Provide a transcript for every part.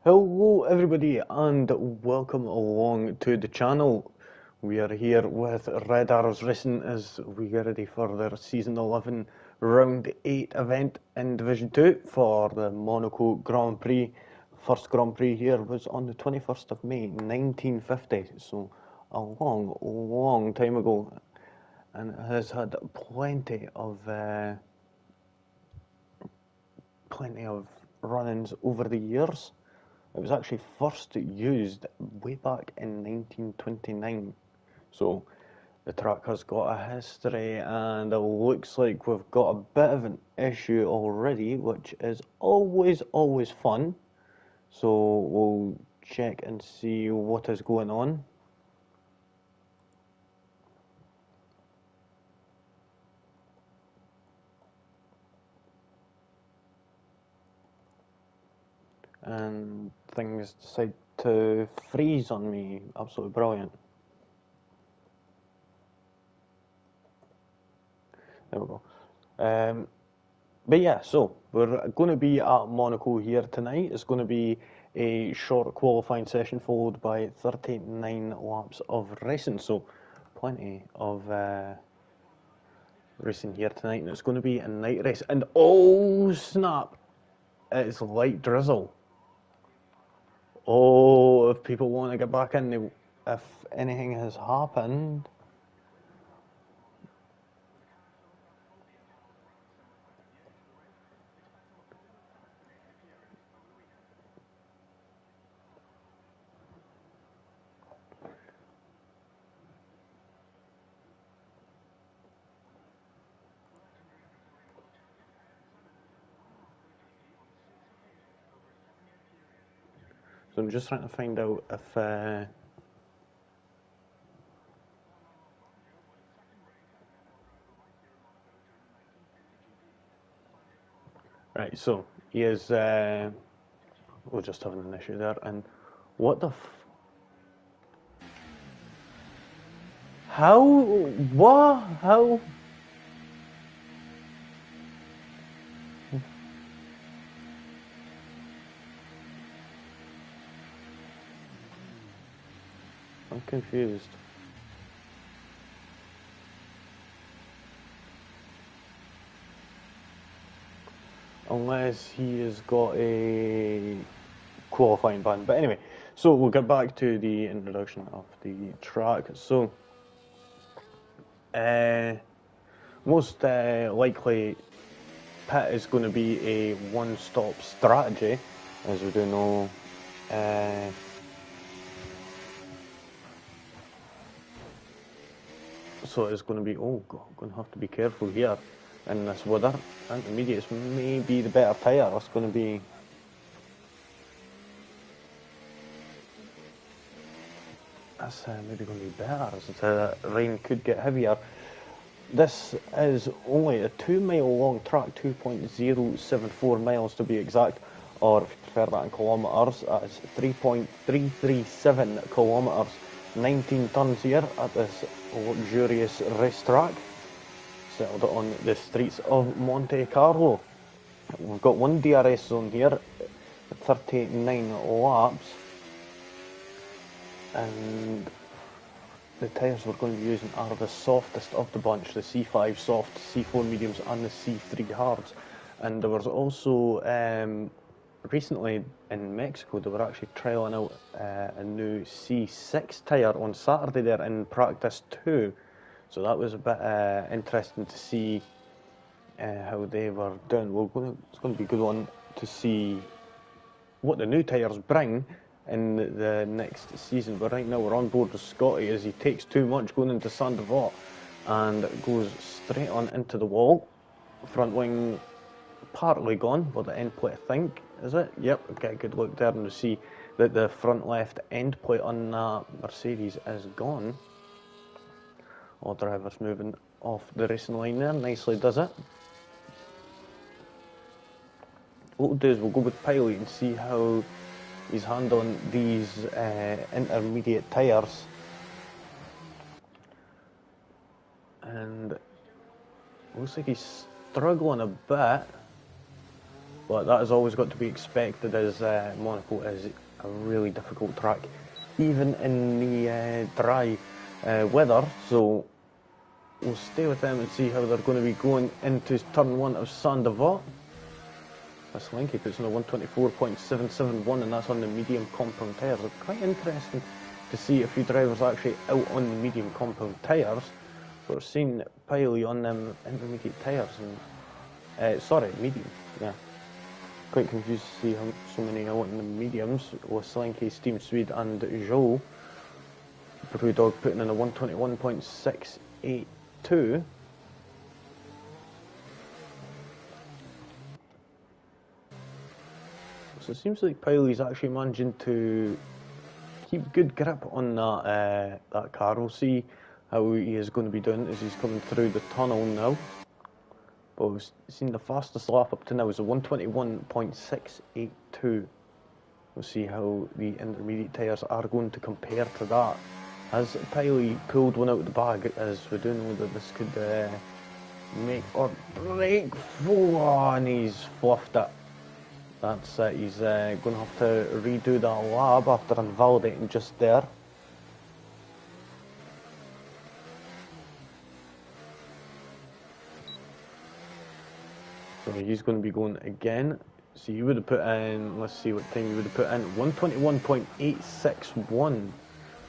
Hello everybody and welcome along to the channel. We are here with RAR's Racing as we get ready for their Season 11 Round 8 event in Division 2 for the Monaco Grand Prix. First Grand Prix here was on the 21st of May 1950, so a long time ago, and it has had plenty of run-ins over the years. It was actually first used way back in 1929. So the track has got a history, and it looks like we've got a bit of an issue already, which is always fun. So we'll check and see what is going on. And things decide to freeze on me. Absolutely brilliant. There we go. But yeah, so we're going to be at Monaco here tonight. It's going to be a short qualifying session followed by 39 laps of racing. So plenty of racing here tonight, and it's going to be a night race. And oh snap, it's light drizzle. Oh, if people want to get back in, if anything has happened. So I'm just trying to find out if right, so he is we're just having an issue there, and what the how, what, how? I'm confused. Unless he has got a qualifying ban. But anyway, so we'll get back to the introduction of the track. So, most likely, pit is going to be a one-stop strategy, as we do know. So it's going to be, oh God, I'm going to have to be careful here in this weather. Intermediates may be the better tyre. It's going to be. That's maybe going to be better, as the rain could get heavier. This is only a 2 mile long track, 2.074 miles to be exact, or if you prefer that in kilometres, that's 3.337 kilometres. 19 tons here at this luxurious racetrack, settled on the streets of Monte Carlo. We've got one DRS zone here, 39 laps, and the tyres we're going to be using are the softest of the bunch, the C5 soft, C4 mediums and the C3 hards. And there was also, recently in Mexico, they were actually trialling out a new C6 tyre on Saturday there in practice too. So that was a bit interesting to see how they were doing. It's going to be a good one to see what the new tyres bring in the next season. But right now we're on board with Scotty as he takes too much going into Saint-Devote and goes straight on into the wall. Front wing partly gone, but the end plate, I think, is it? Yep, get a good look there and you see that the front left end plate on that Mercedes is gone. All drivers moving off the racing line there, nicely does it. What we'll do is we'll go with Piley and see how he's handling these intermediate tyres. And looks like he's struggling a bit. but that has always got to be expected, as Monaco is a really difficult track, even in the dry weather. So we'll stay with them and see how they're going to be going into turn 1 of Saint-Devote. This Linky puts in a 124.771, and that's on the medium compound tyres. It's quite interesting to see a few drivers actually out on the medium compound tyres. But we've seen Piley on them intermediate tyres, and medium, yeah. Quite confused to see how so many out in the mediums, with Slinky, Steam Swede and Joe. Brewdog putting in a 121.682. So it seems like Piley's actually managing to keep good grip on that car. We'll see how he is going to be doing as he's coming through the tunnel now. But we've seen the fastest lap up to now is a 121.682. We'll see how the intermediate tyres are going to compare to that. As Piley pulled one out of the bag, as we do know that this could make or break. And he's fluffed it. That's it. He's going to have to redo that lap after invalidating just there. So he's going to be going again. So he would have put in, let's see what time he would have put in, 121.861.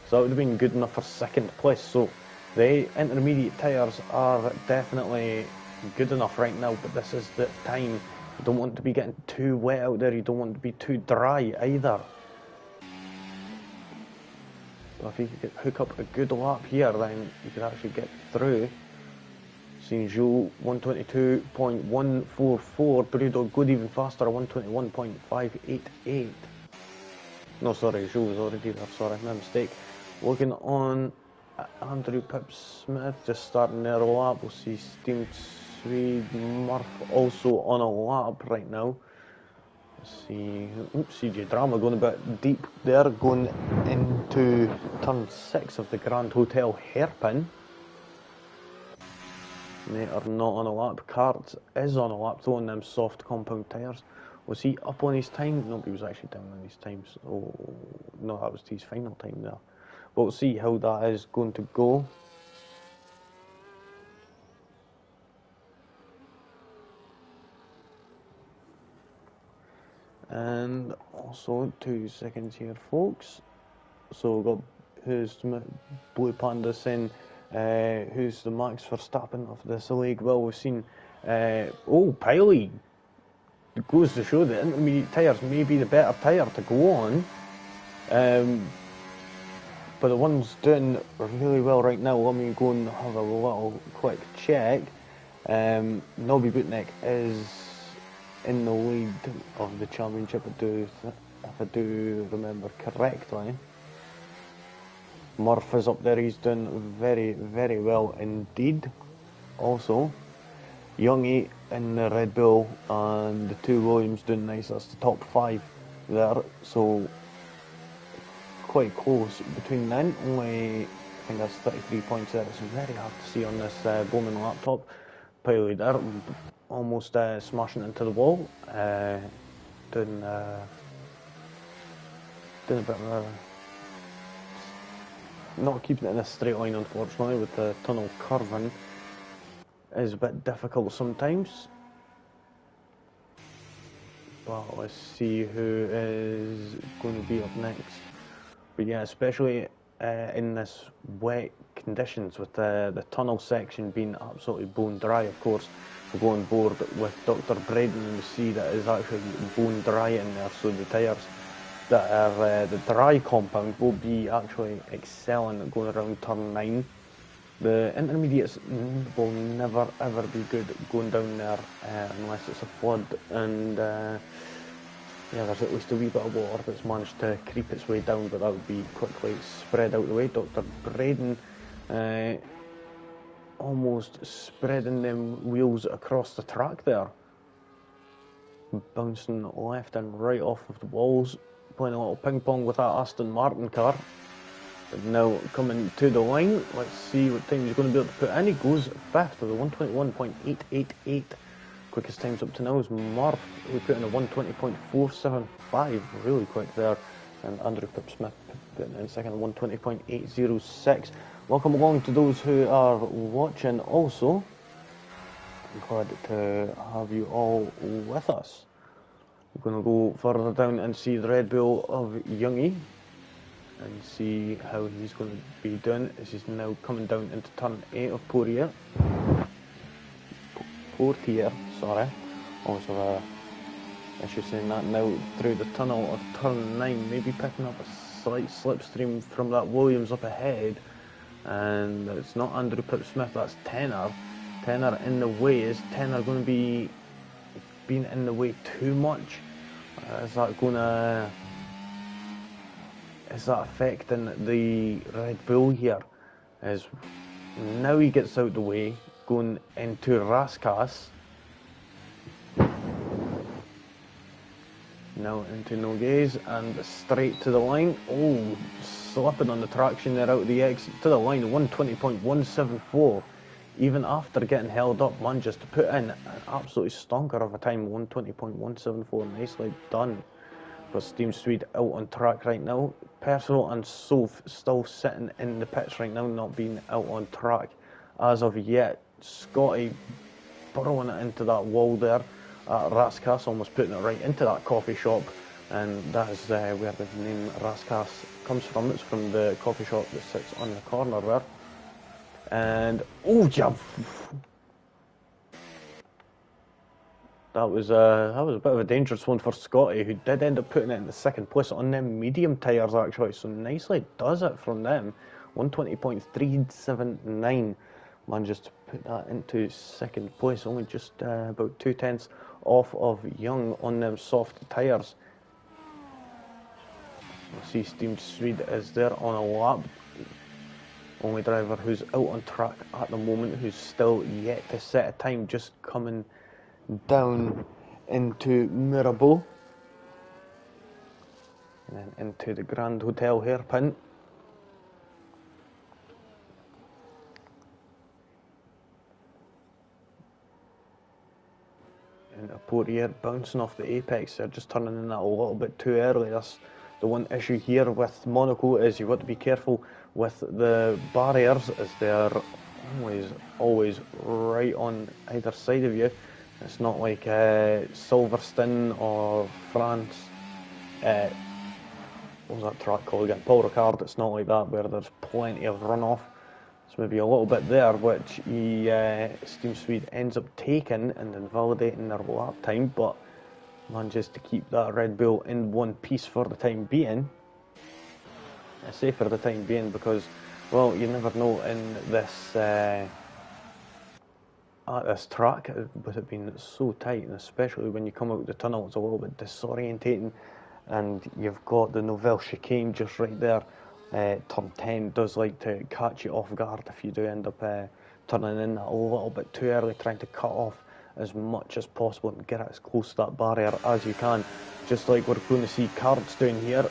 So that would have been good enough for second place. So the intermediate tyres are definitely good enough right now, but this is the time. You don't want to be getting too wet out there, you don't want to be too dry either. So if you could hook up a good lap here, then you could actually get through. Seeing Joe 122.144, Brewdog good even faster, 121.588. No, sorry, Joe was already there, sorry, my mistake. Looking on Andrew Pip Smith, just starting their lap. We'll see Steam Swede Murph also on a lap right now. Let's see, CJ Drama going a bit deep there, going into turn 6 of the Grand Hotel Hairpin. They are not on a lap. Kart is on a lap though on them soft compound tyres. Was he up on his time? No, he was actually down on his times. Oh, no, that was his final time there. But we'll see how that is going to go. And also 2 seconds here, folks. So we've got who's the Blue Panda saying who's the Max Verstappen of this league. Well, we've seen Piley. It goes to show that intermediate tyres may be the better tyre to go on. But the one's doing really well right now. Let me go and have a little quick check. Nobby Bootneck is in the lead of the championship, if I do remember correctly. Murph is up there, he's doing very, very well indeed. Also, Youngie in the Red Bull and the 2 Williams doing nice. That's the top 5 there. So quite close between them. Only, I think that's 33 points there. It's very hard to see on this Bowman laptop. Piley there, almost smashing into the wall. Doing a bit of not keeping it in a straight line, unfortunately, with the tunnel curving is a bit difficult sometimes. But let's see who is going to be up next. But yeah, especially in this wet conditions with the tunnel section being absolutely bone dry, of course. We'll go on board with Dr. Braden and we see that it's actually bone dry in there, so the tyres that are the dry compound will be actually excelling at going around turn 9. The intermediates will never ever be good going down there unless it's a flood, and yeah, there's at least a wee bit of water that's managed to creep its way down, but that would be quickly spread out the way. Dr. Braden almost spreading them wheels across the track there, bouncing left and right off of the walls, playing a little ping pong with that Aston Martin car. But now coming to the line, let's see what time he's going to be able to put in. He goes 5th with a 121.888. quickest times up to now is Murph, who put in a 120.475, really quick there, and Andrew Pipsmith putting in second, 120.806. Welcome along to those who are watching also. I'm glad to have you all with us. We're going to go further down and see the Red Bull of Youngie and see how he's going to be doing as he's now coming down into turn 8 of Portier, sorry. Always have a issue saying that now. Through the tunnel of turn 9, maybe picking up a slight slipstream from that Williams up ahead, and it's not Andrew Pipsmith, that's Tenor in the way. Is Tenor going to be being in the way too much? Is that affecting the Red Bull here? As now he gets out the way, going into Raskas. Now into Nogues and straight to the line. Oh, slipping on the traction there out of the exit to the line, 120.174. Even after getting held up, manages to put in an absolutely stonker of a time, 120.174. Nicely done for Steam Swede out on track right now. Personal and Soph still sitting in the pits right now, not being out on track as of yet. Scotty burrowing it into that wall there at Raskas, almost putting it right into that coffee shop, and that is where the name Raskas comes from. It's from the coffee shop that sits on the corner there. And oh, jump! That was a bit of a dangerous one for Scotty, who did end up putting it in the second place on them medium tyres actually. So nicely does it from them. 120.379 manages to put that into second place, only just about 2/10 off of Young on them soft tyres. We'll see Steam Swede is there on a lap. Only driver who's out on track at the moment, who's still yet to set a time, just coming down into Mirabeau and then into the Grand Hotel hairpin. Into Portier, bouncing off the apex. They're just turning in that a little bit too early. That's the one issue here with Monaco, is you've got to be careful with the barriers, as they're always right on either side of you. It's not like Silverstone or France. What was that track called again? Paul Ricard. It's not like that, where there's plenty of runoff. It's maybe a little bit there, which Steam Swede ends up taking and invalidating their lap time, but manages to keep that Red Bull in one piece for the time being. I say for the time being because, well, you never know in this at this track, with it being so tight, and especially when you come out the tunnel, it's a little bit disorientating, and you've got the Nouvelle chicane just right there. Turn 10 does like to catch you off guard if you do end up turning in a little bit too early, trying to cut off as much as possible and get it as close to that barrier as you can, just like we're going to see Cards doing here.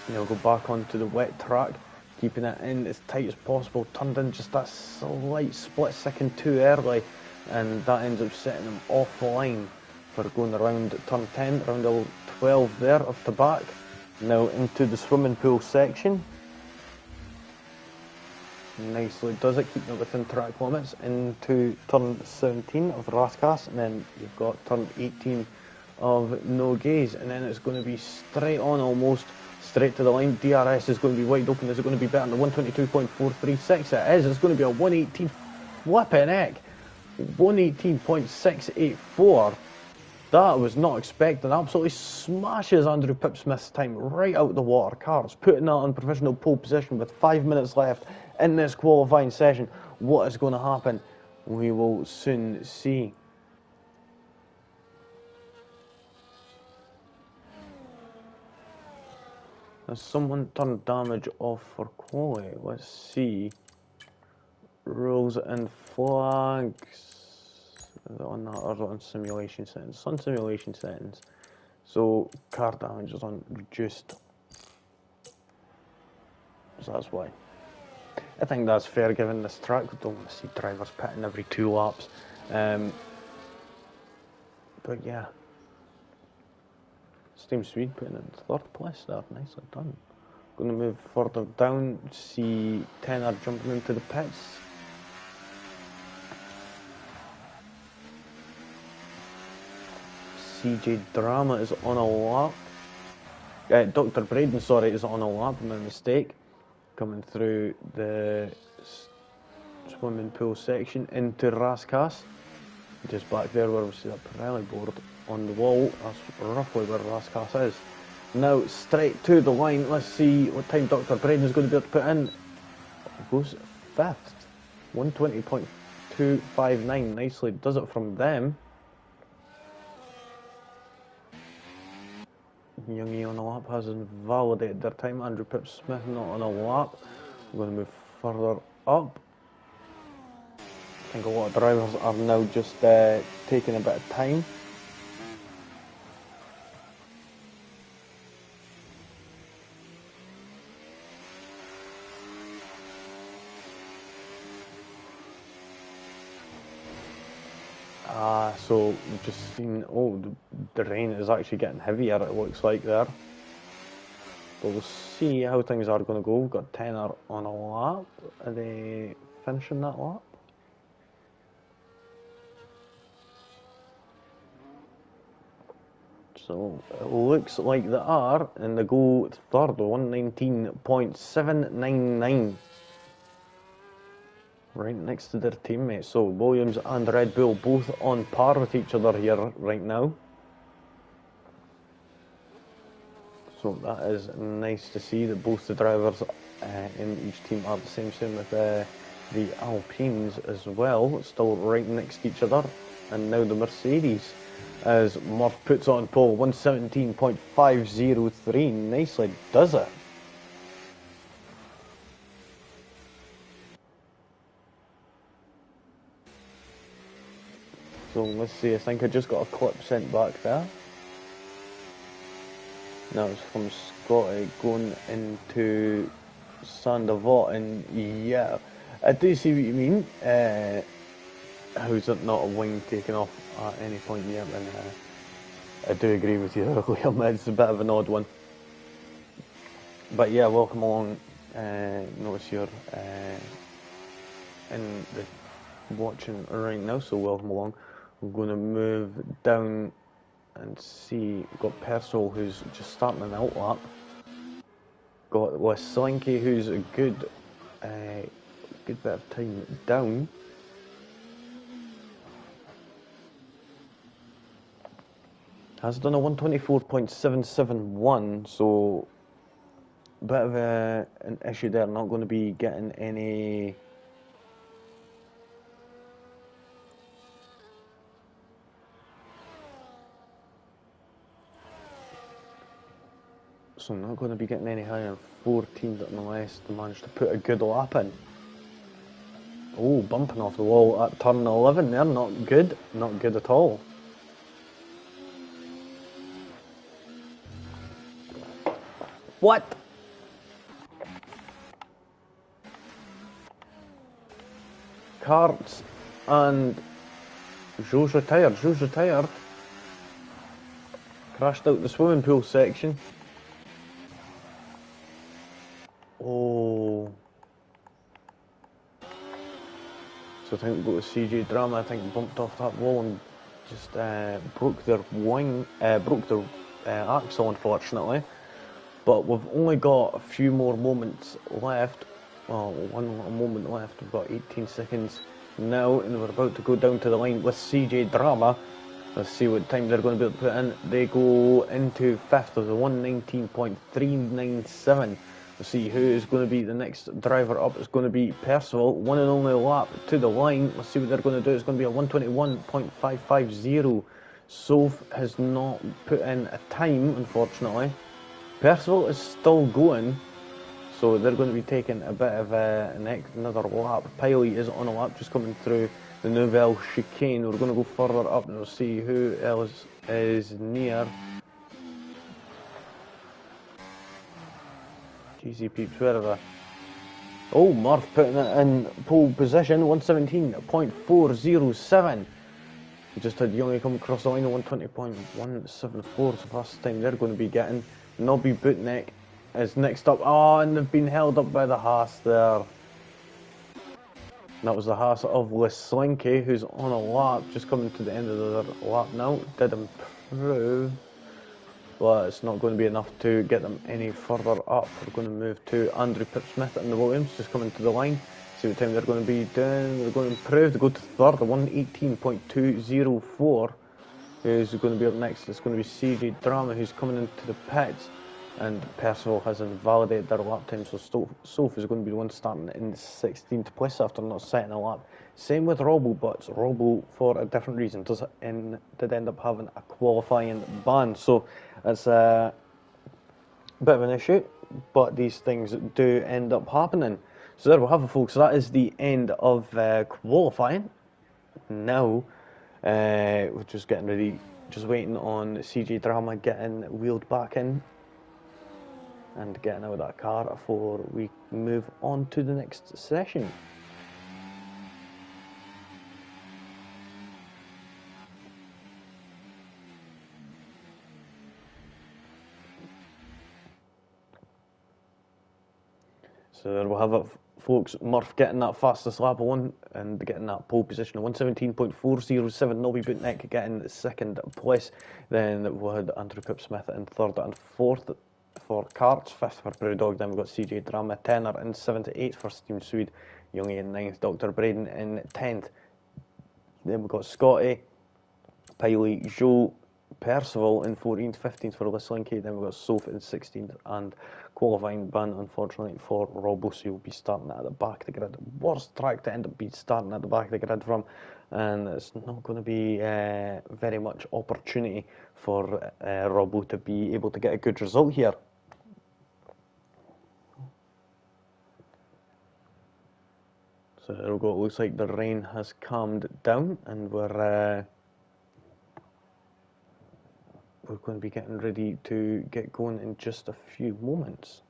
They'll go back onto the wet track, keeping it in as tight as possible, turned in just that slight split second too early, and that ends up setting them offline for going around turn 10, around 12 there off the back. Now into the swimming pool section. Nicely does it, keeping it within track limits, into turn 17 of Raskas, and then you've got turn 18 of Nogues, and then it's going to be straight on, almost straight to the line. DRS is going to be wide open. Is it going to be better than 122.436? It is. It's going to be a 118 flipping heck, 118.684. That I was not expecting. Absolutely smashes Andrew Pipsmith's time right out the water. Cars putting that on provisional pole position with 5 minutes left in this qualifying session. What is going to happen? We will soon see. Has someone turned damage off for quality? Let's see. Rules and flags. Is it on that or is it on simulation settings? It's on simulation settings. So car damage is on reduced. So that's why. I think that's fair given this track. We don't want to see drivers pitting every 2 laps. But yeah, Steam Swede putting in third place there, nicely done. Going to move further down, see Tenor jumping into the pits. CJ Drama is on a lap. Dr. Braden, sorry, is on a lap, my mistake. Coming through the swimming pool section into Raskas. Just back there where we see that Pirelli board on the wall. That's roughly where Raskas is. Now straight to the line. Let's see what time Dr. Braden is going to be able to put in. Goes fifth. 120.259. Nicely does it from them. Youngie on a lap has invalidated their time. Andrew Pip Smith not on a lap. I'm going to move further up. I think a lot of drivers are now just taking a bit of time. So we've just seen, the rain is actually getting heavier, it looks like there. But we'll see how things are going to go. We've got Tenor on a lap. Are they finishing that lap? So it looks like they are, and they go third, 119.799. Right next to their teammates. So Williams and Red Bull both on par with each other here right now. So that is nice to see that both the drivers in each team are the same. Same with the Alpines as well, still right next to each other. And now the Mercedes, as Murph puts on pole, 117.503. Nicely does it. So let's see, I think I just got a clip sent back there. Now it's from Scotty going into Sandavot, and yeah, I do see what you mean. How's it not a wing taken off at any point yet? And I do agree with you, Liam, it's a bit of an odd one. But yeah, welcome along. Notice you're in the watching right now, so welcome along. We're going to move down and see. We've got Percival, who's just starting an out lap. Got Slinky, who's a good bit of time down. Has done a 124.771, so a bit of an issue there. Not going to be getting any. So I'm not going to be getting any higher than 14, unless they manage to put a good lap in. Oh, bumping off the wall at turn 11 there, not good at all. What? Carts and Joe's retired. Crashed out the swimming pool section. Oh. So I think we've got the CJ Drama, I think bumped off that wall and just broke their axle, unfortunately. But we've only got a few more moments left. Well, one little moment left. We've got 18 seconds now, and we're about to go down to the line with CJ Drama. Let's see what time they're going to be able to put in. They go into fifth with a 119.397. We'll see who is going to be the next driver up. It's going to be Percival, one and only lap to the line. Let's see what they're going to do. It's going to be a 121.550. Soph has not put in a time, unfortunately. Percival is still going, so they're going to be taking a bit of another lap. Piley is on a lap, just coming through the Nouvelle chicane. We're going to go further up and we'll see who else is near. GC peeps, where are they? Oh, Murph putting it in pole position, 117.407. We just had Youngie come across the line at 120.174, so fastest time they're going to be getting. Nobby Bootneck is next up. Oh, and they've been held up by the Haas there. That was the Haas of Leslinky, who's on a lap, just coming to the end of their lap now. Did improve, but it's not going to be enough to get them any further up. We're going to move to Andrew Pipsmith and the Williams, just coming to the line. See what time they're going to be doing. They're going to improve to go to third, 118.204. Who's going to be up next? It's going to be CJ Drama, who's coming into the pits. And Percival has invalidated their lap time, so Soph is going to be the one starting in 16th place after not setting a lap. Same with Robbo, but Robbo, for a different reason, did end up having a qualifying ban. So it's a bit of an issue, but these things do end up happening. So there we have it, folks. That is the end of qualifying. Now, we're just getting ready, just waiting on CJ Drama getting wheeled back in and getting out of that car before we move on to the next session. So there we'll have it, folks. Murph getting that fastest lap one and getting that pole position, 117.407. Nobby Bootneck getting second place. Then we had Andrew Pipsmith in third and fourth for karts, fifth for Brewdog. Then we've got CJ Drama, tenner in 7th, 8th for Steam Swede, Youngie in 9th, Dr. Braden in 10th. Then we've got Scotty, Piley, Joe, Percival in 14th, 15th for Leslinky. Then we've got Soph in 16th, and qualifying ban, unfortunately, for Robbo, so he'll be starting at the back of the grid. Worst track to end up being starting at the back of the grid from, and it's not going to be very much opportunity for Robbo to be able to get a good result here. So there we go. It looks like the rain has calmed down, and we're going to be getting ready to get going in just a few moments.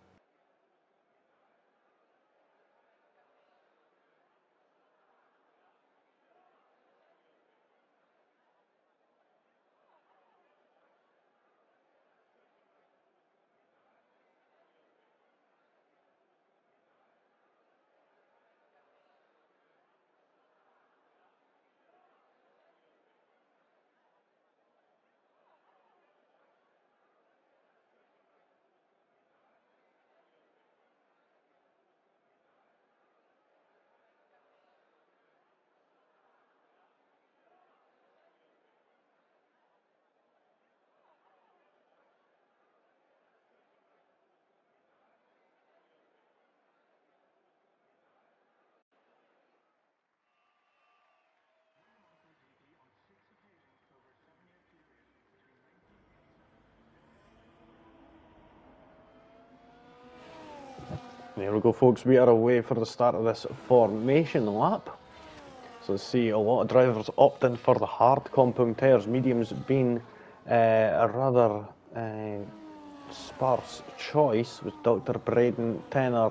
There we go, folks. We are away for the start of this formation lap. So let's see, a lot of drivers opting for the hard compound tyres, mediums being a rather sparse choice, with Dr. Braden, Tenner,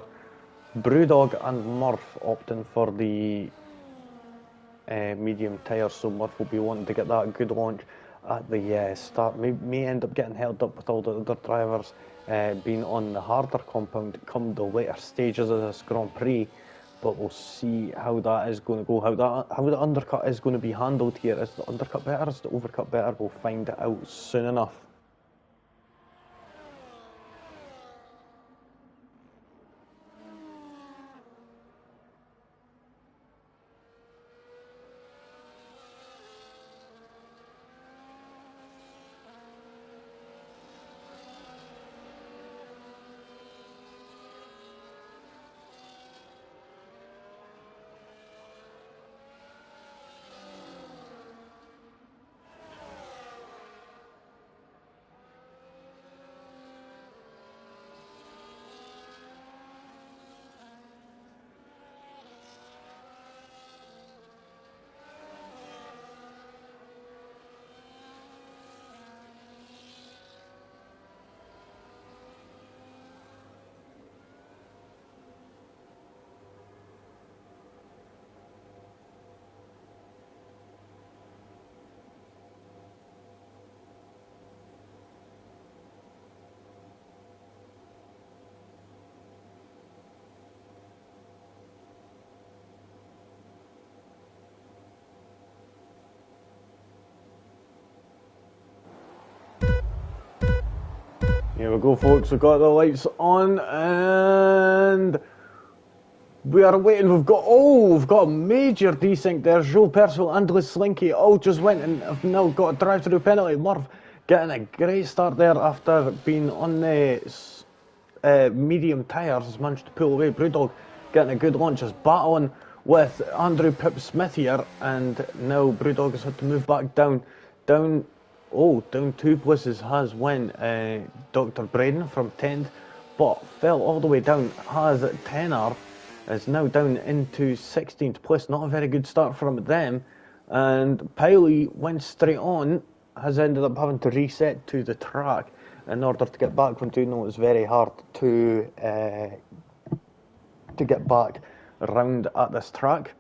Brewdog and Murph opting for the medium tyres. So Murph will be wanting to get that good launch at the start. May end up getting held up with all the other drivers being on the harder compound come the later stages of this Grand Prix, but we'll see how that is going to go, how the undercut is going to be handled here. Is the undercut better, is the overcut better? We'll find it out soon enough. Here we go, folks. We've got the lights on, and we are waiting. We've got a major desync there. Joe Percival and Liz Slinky all just went and have now got a drive-through penalty. Murph getting a great start there after being on the medium tyres. Has managed to pull away. Brewdog getting a good launch. Is battling with Andrew Pip Smith here, and now Brewdog has had to move back down. Down 2 places has went Dr. Braden from 10th, but fell all the way down. Has Tenor is now down into 16th place. Not a very good start from them. And Piley went straight on, has ended up having to reset to the track in order to get back. From know it's very hard to get back around at this track.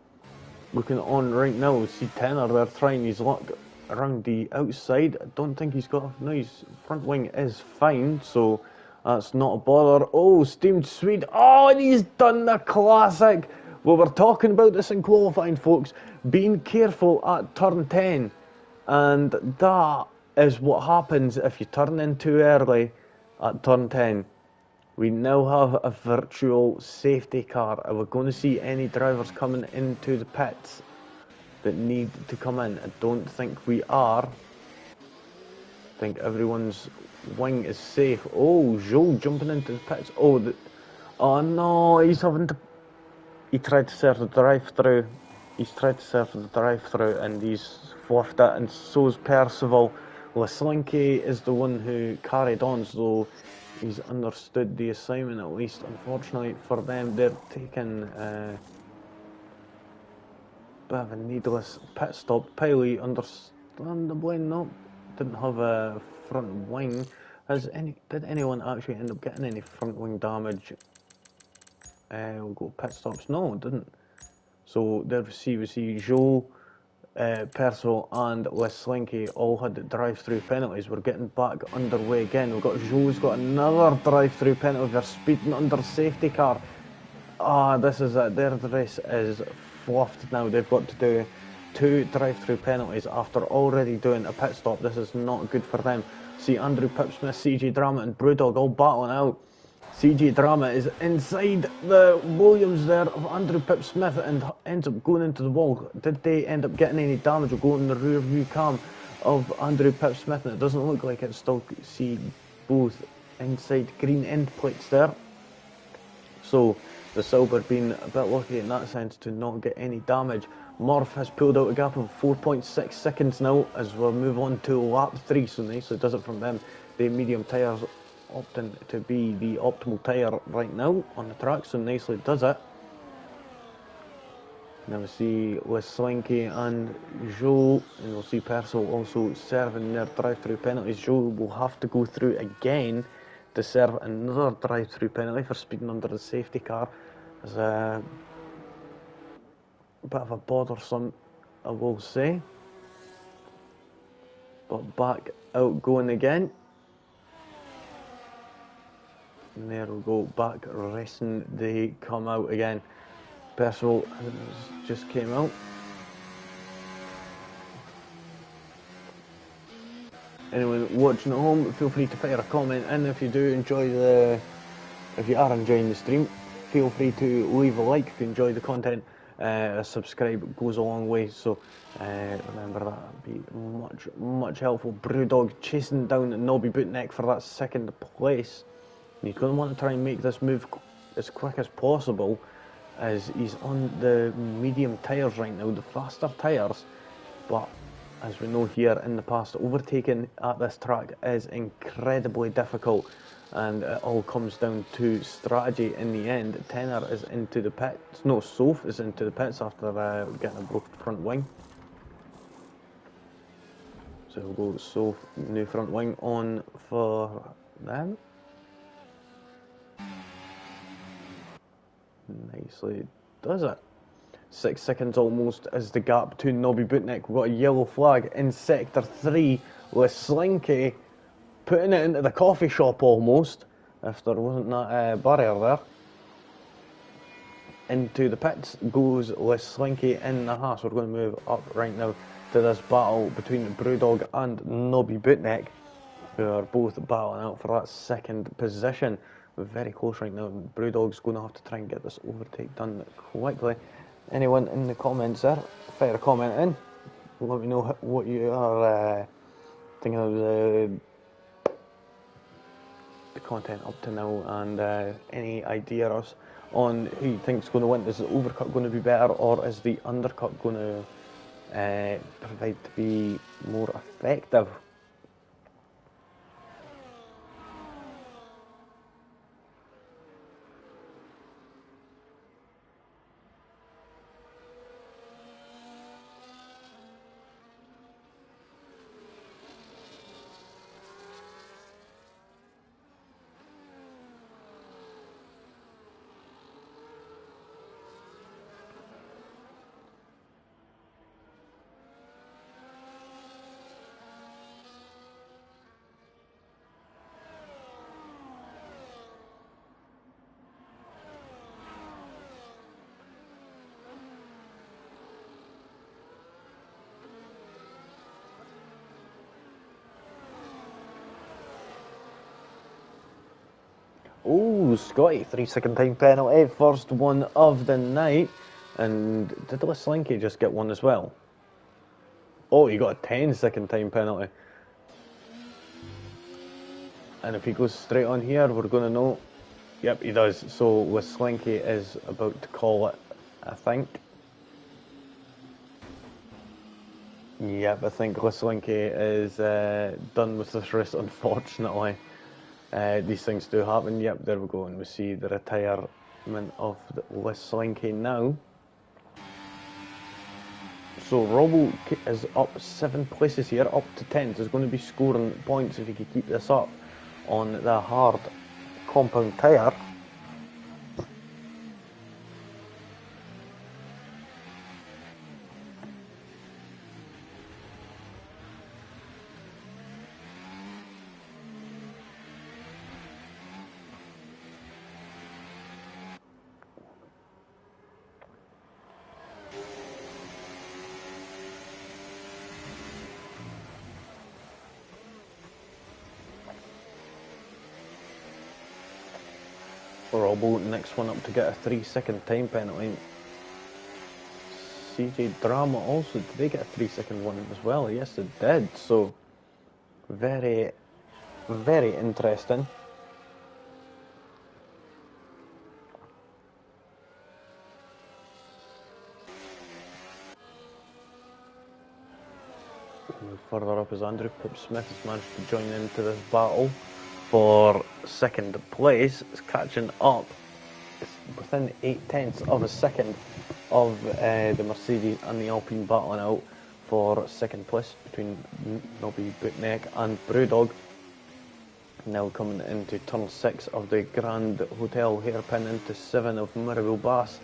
Looking on right now, we see Tenor there trying his luck around the outside. I don't think he's got no, his front wing is fine, so that's not a bother. Oh, steamed Swede. Oh, and he's done the classic. We were talking about this in qualifying, folks. Being careful at turn 10. And that is what happens if you turn in too early at turn 10. We now have a virtual safety car. Are we going to see any drivers coming into the pits that need to come in? I don't think we are. I think everyone's wing is safe. Oh, Joe jumping into the pits. Oh no, he's having to... He tried to serve the drive-through. He's tried to serve the drive-through and he's fluffed it, and so's Percival. Leslinky is the one who carried on, so he's understood the assignment at least. Unfortunately for them, they're taking a bit of a needless pit stop. Piley, understandably, didn't have a front wing. Did anyone actually end up getting any front wing damage? We'll go pit stops. No, it didn't. So there we see Joe, Percival and Leslinky all had drive-through penalties. We're getting back underway again. We've got Joe's got another drive-through penalty. They're speeding under safety car. This is it. Their race is fluffed now. They've got to do 2 drive-through penalties after already doing a pit stop. This is not good for them. See Andrew Pipsmith, CJ Drama and Brewdog all battling out. CJ Drama is inside the Williams there of Andrew Pipsmith and ends up going into the wall. Did they end up getting any damage or go in the rear view cam of Andrew Pipsmith? And it doesn't look like it. Still see both inside green end plates there. So the Silver being a bit lucky in that sense to not get any damage. Murph has pulled out a gap of 4.6 seconds now as we'll move on to lap 3. So nicely does it from them. The medium tyres opting to be the optimal tyre right now on the track, so nicely does it. Now we see Leslinky and Joe, and we'll see Percival also serving their drive-through penalties. Joe will have to go through again to serve another drive-through penalty for speeding under the safety car. It's a bit of a bothersome, I will say. But back out going again. And there we go, back racing, they come out again. Percival just came out. Anyone watching at home, feel free to fire a comment in if you are enjoying the stream. Feel free to leave a like if you enjoy the content. A subscribe goes a long way, so remember that would be much helpful. Brewdog chasing down Nobby Bootneck for that second place. He's going to want to try and make this move as quick as possible, as he's on the medium tyres right now, the faster tyres. But as we know here in the past, overtaking at this track is incredibly difficult, and it all comes down to strategy in the end. Tenor is into the pits. No, Soph is into the pits after getting a broken front wing. So we'll go Soph, new front wing on for them. Nicely does it. 6 seconds almost is the gap to Nobby Bootneck. We've got a yellow flag in sector 3. Leslinky putting it into the coffee shop almost, if there wasn't that barrier there. Into the pits goes Leslinky in the Haas. We're going to move up right now to this battle between Brewdog and Nobby Bootneck. who are both battling out for that second position. We're very close right now. Brewdog's going to have to try and get this overtake done quickly. Anyone in the comments there, fire a comment in. Let me know what you are thinking of the content up to now, and any ideas on who you think is going to win. Is the overcut going to be better, or is the undercut going to provide to be more effective? Oh, Scotty, 3-second time penalty, first one of the night. And did Slinky just get one as well? Oh, he got a 10-second time penalty. And if he goes straight on here, we're going to know. Yep, he does. So Slinky is about to call it, I think. Yep, I think Slinky is done with this race, unfortunately. These things do happen. Yep, there we go, and we see the retirement of Slinky now. So Robo is up 7 places here, up to 10. So he's going to be scoring points if he can keep this up on the hard compound tyre. Robo, next one up to get a 3-second time penalty. CJ Drama also, did they get a 3-second one as well? Yes, they did. So, very, very interesting. Further up is Andrew Pip Smith has managed to join into this battle for second place. It's catching up. It's within 0.8 of a second of the Mercedes and the Alpine battling out for second place between Nobby Bootneck and Brewdog. Now coming into turn 6 of the Grand Hotel hairpin, into 7 of Mirabel Bass,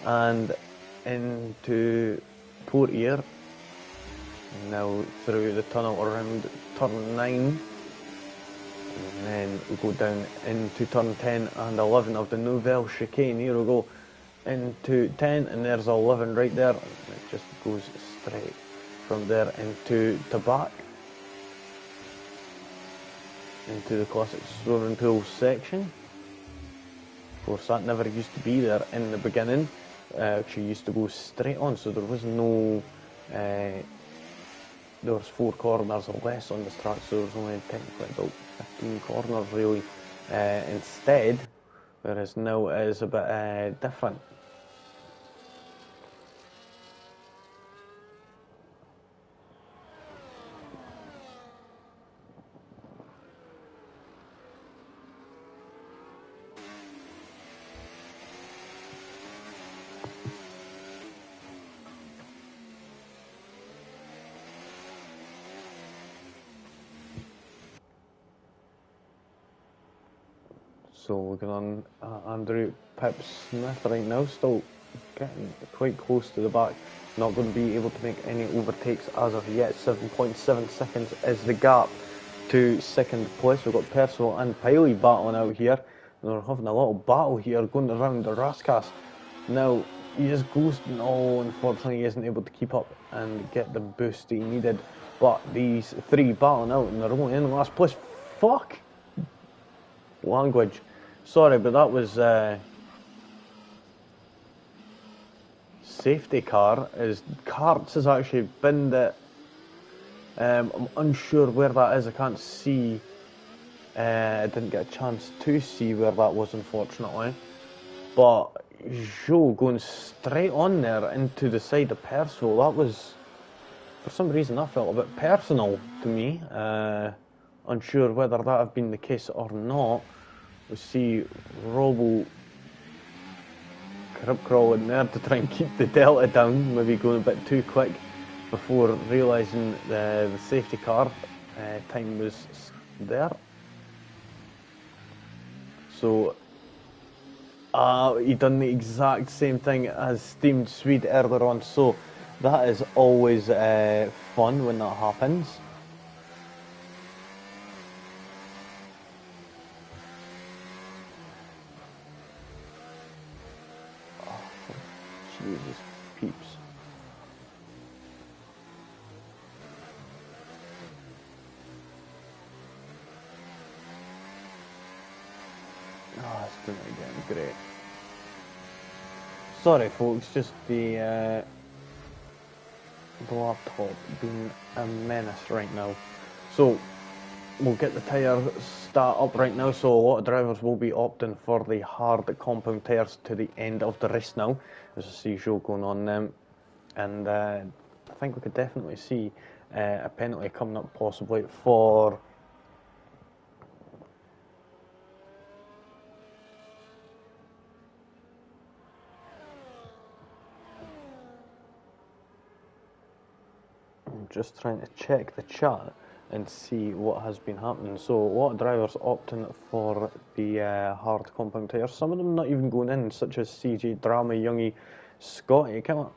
and into Portier. Now through the tunnel around turn 9, and then we go down into turn 10 and 11 of the Nouvelle chicane. Here we go into 10, and there's 11 right there. It just goes straight from there into Tabac, into the classic swimming pool section. Of course, that never used to be there in the beginning. Actually used to go straight on, so there was no there was 4 corners or less on this track, so there was only technically about 15 corners really instead, whereas now it is a bit different. So looking on Andrew Pip Smith right now, still getting quite close to the back. Not going to be able to make any overtakes as of yet. 7.7 seconds is the gap to second place. We've got Percival and Piley battling out here. And they're having a little battle here going around the Rascas. Now, he just goes, no, unfortunately he isn't able to keep up and get the boost he needed. But these 3 battling out, and they're only in last place. fuck? Language. Sorry, but that was safety car. Carts has actually been that. I'm unsure where that is. I can't see. I didn't get a chance to see where that was, unfortunately. But Joe going straight on there into the side of Percival, that was, for some reason, that felt a bit personal to me. Unsure whether that have been the case or not. We see Robo crib crawling there to try and keep the delta down, maybe going a bit too quick before realising the safety car time was there. So he done the exact same thing as Steamed Swede earlier on, so that is always fun when that happens. Oh, Jesus peeps. Oh, it's still not getting great. Sorry folks, just the laptop being a menace right now. So we'll get the tyre start up right now, so a lot of drivers will be opting for the hard compound tyres to the end of the race now, as I see show going on them, and I think we could definitely see a penalty coming up possibly for I'm just trying to check the chat and see what has been happening. So a lot of drivers opting for the hard compound tyres, some of them not even going in, such as CJ Drama, Youngie, Scotty. You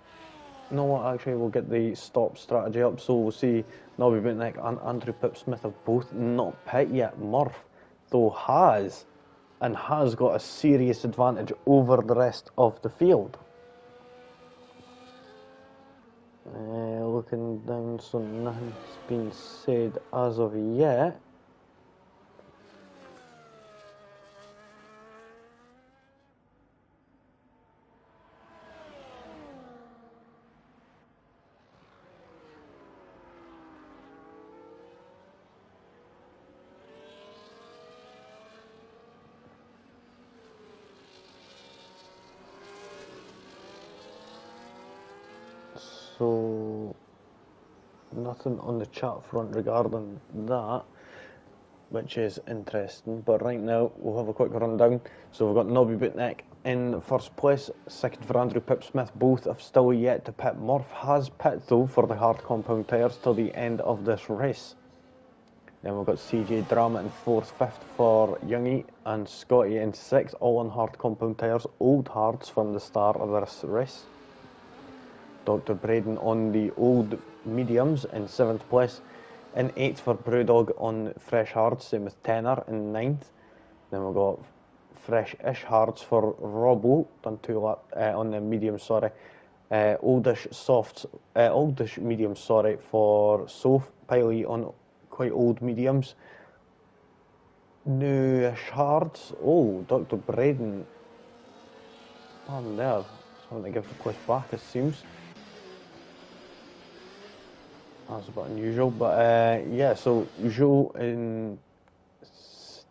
know what, actually we'll get the stop strategy up, so we'll see Nobby Bitnick and Andrew Pipsmith have both not pit yet. Murph though has got a serious advantage over the rest of the field. Looking down, so nothing's been said as of yet. So nothing on the chat front regarding that, which is interesting. But right now we'll have a quick rundown. So we've got Nobby Bitnick in first place, second for Andrew Pipsmith. Both have still yet to pit. Murph has pit though for the hard compound tyres till the end of this race. Then we've got CJ Drama in fourth, fifth for Youngie, and Scotty in sixth, all on hard compound tyres, old hards from the start of this race. Dr. Braden on the old mediums in seventh place. In eighth for Brewdog on fresh hards, same with Tenor in ninth. Then we've got fresh-ish hards for Robbo, done two lap on the mediums, sorry. Oldish mediums, sorry, for Soph. Piley on quite old mediums. Newish hards. Oh, Dr. Braden. On there. Something to give the place back, it seems. That's a bit unusual, but yeah, so Joe in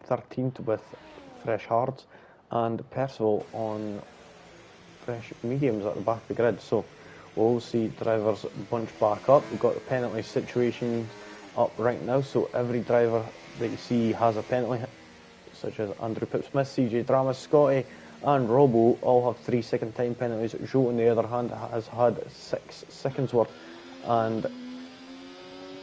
13th with fresh hards, and Percival on fresh mediums at the back of the grid. So we'll see drivers bunch back up. We've got the penalty situation up right now, so every driver that you see has a penalty, such as Andrew Pipsmith, CJ Drama, Scotty and Robbo all have 3 second time penalties. Joe on the other hand has had 6 seconds worth, and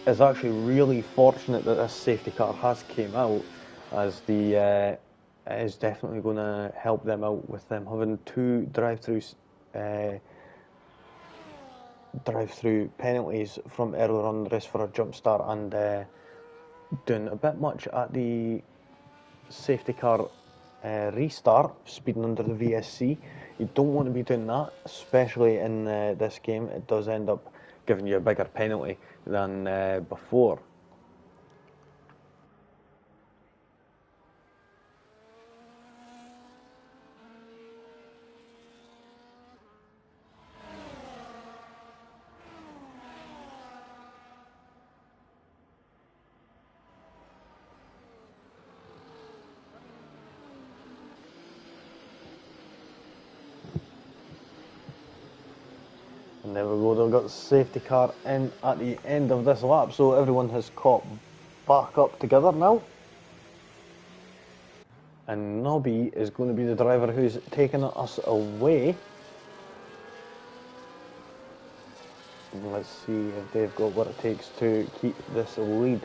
is actually really fortunate that this safety car has came out, as the it is definitely going to help them out with them having 2 drive-through penalties from earlier on the race for a jump start, and doing a bit much at the safety car restart, speeding under the VSC. You don't want to be doing that, especially in this game. It does end up giving you a bigger penalty than before. And there we go, they've got the safety car in at the end of this lap, so everyone has caught back up together now. And Nobby is going to be the driver who's taking us away. Let's see if they've got what it takes to keep this lead.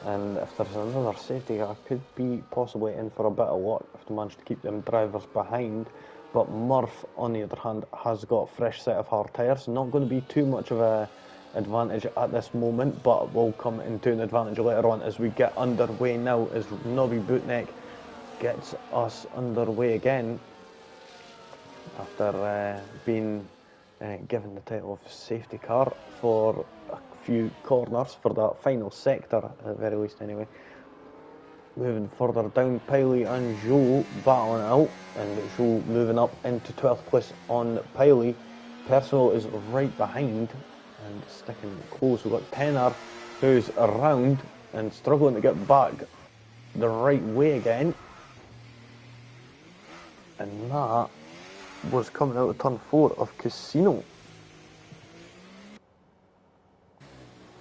And if there's another safety car, could be possibly in for a bit of luck if they manage to keep them drivers behind. But Murph, on the other hand, has got a fresh set of hard tyres. Not going to be too much of an advantage at this moment, but will come into an advantage later on as we get underway now, as Nobby Bootneck gets us underway again after being given the title of safety car for a few corners for that final sector, at the very least anyway. Moving further down, Piley and Joe battling out, and Joe moving up into 12th place on Piley. Percival is right behind and sticking close. We've got Tenner, who's around and struggling to get back the right way again. And that was coming out of turn 4 of Casino.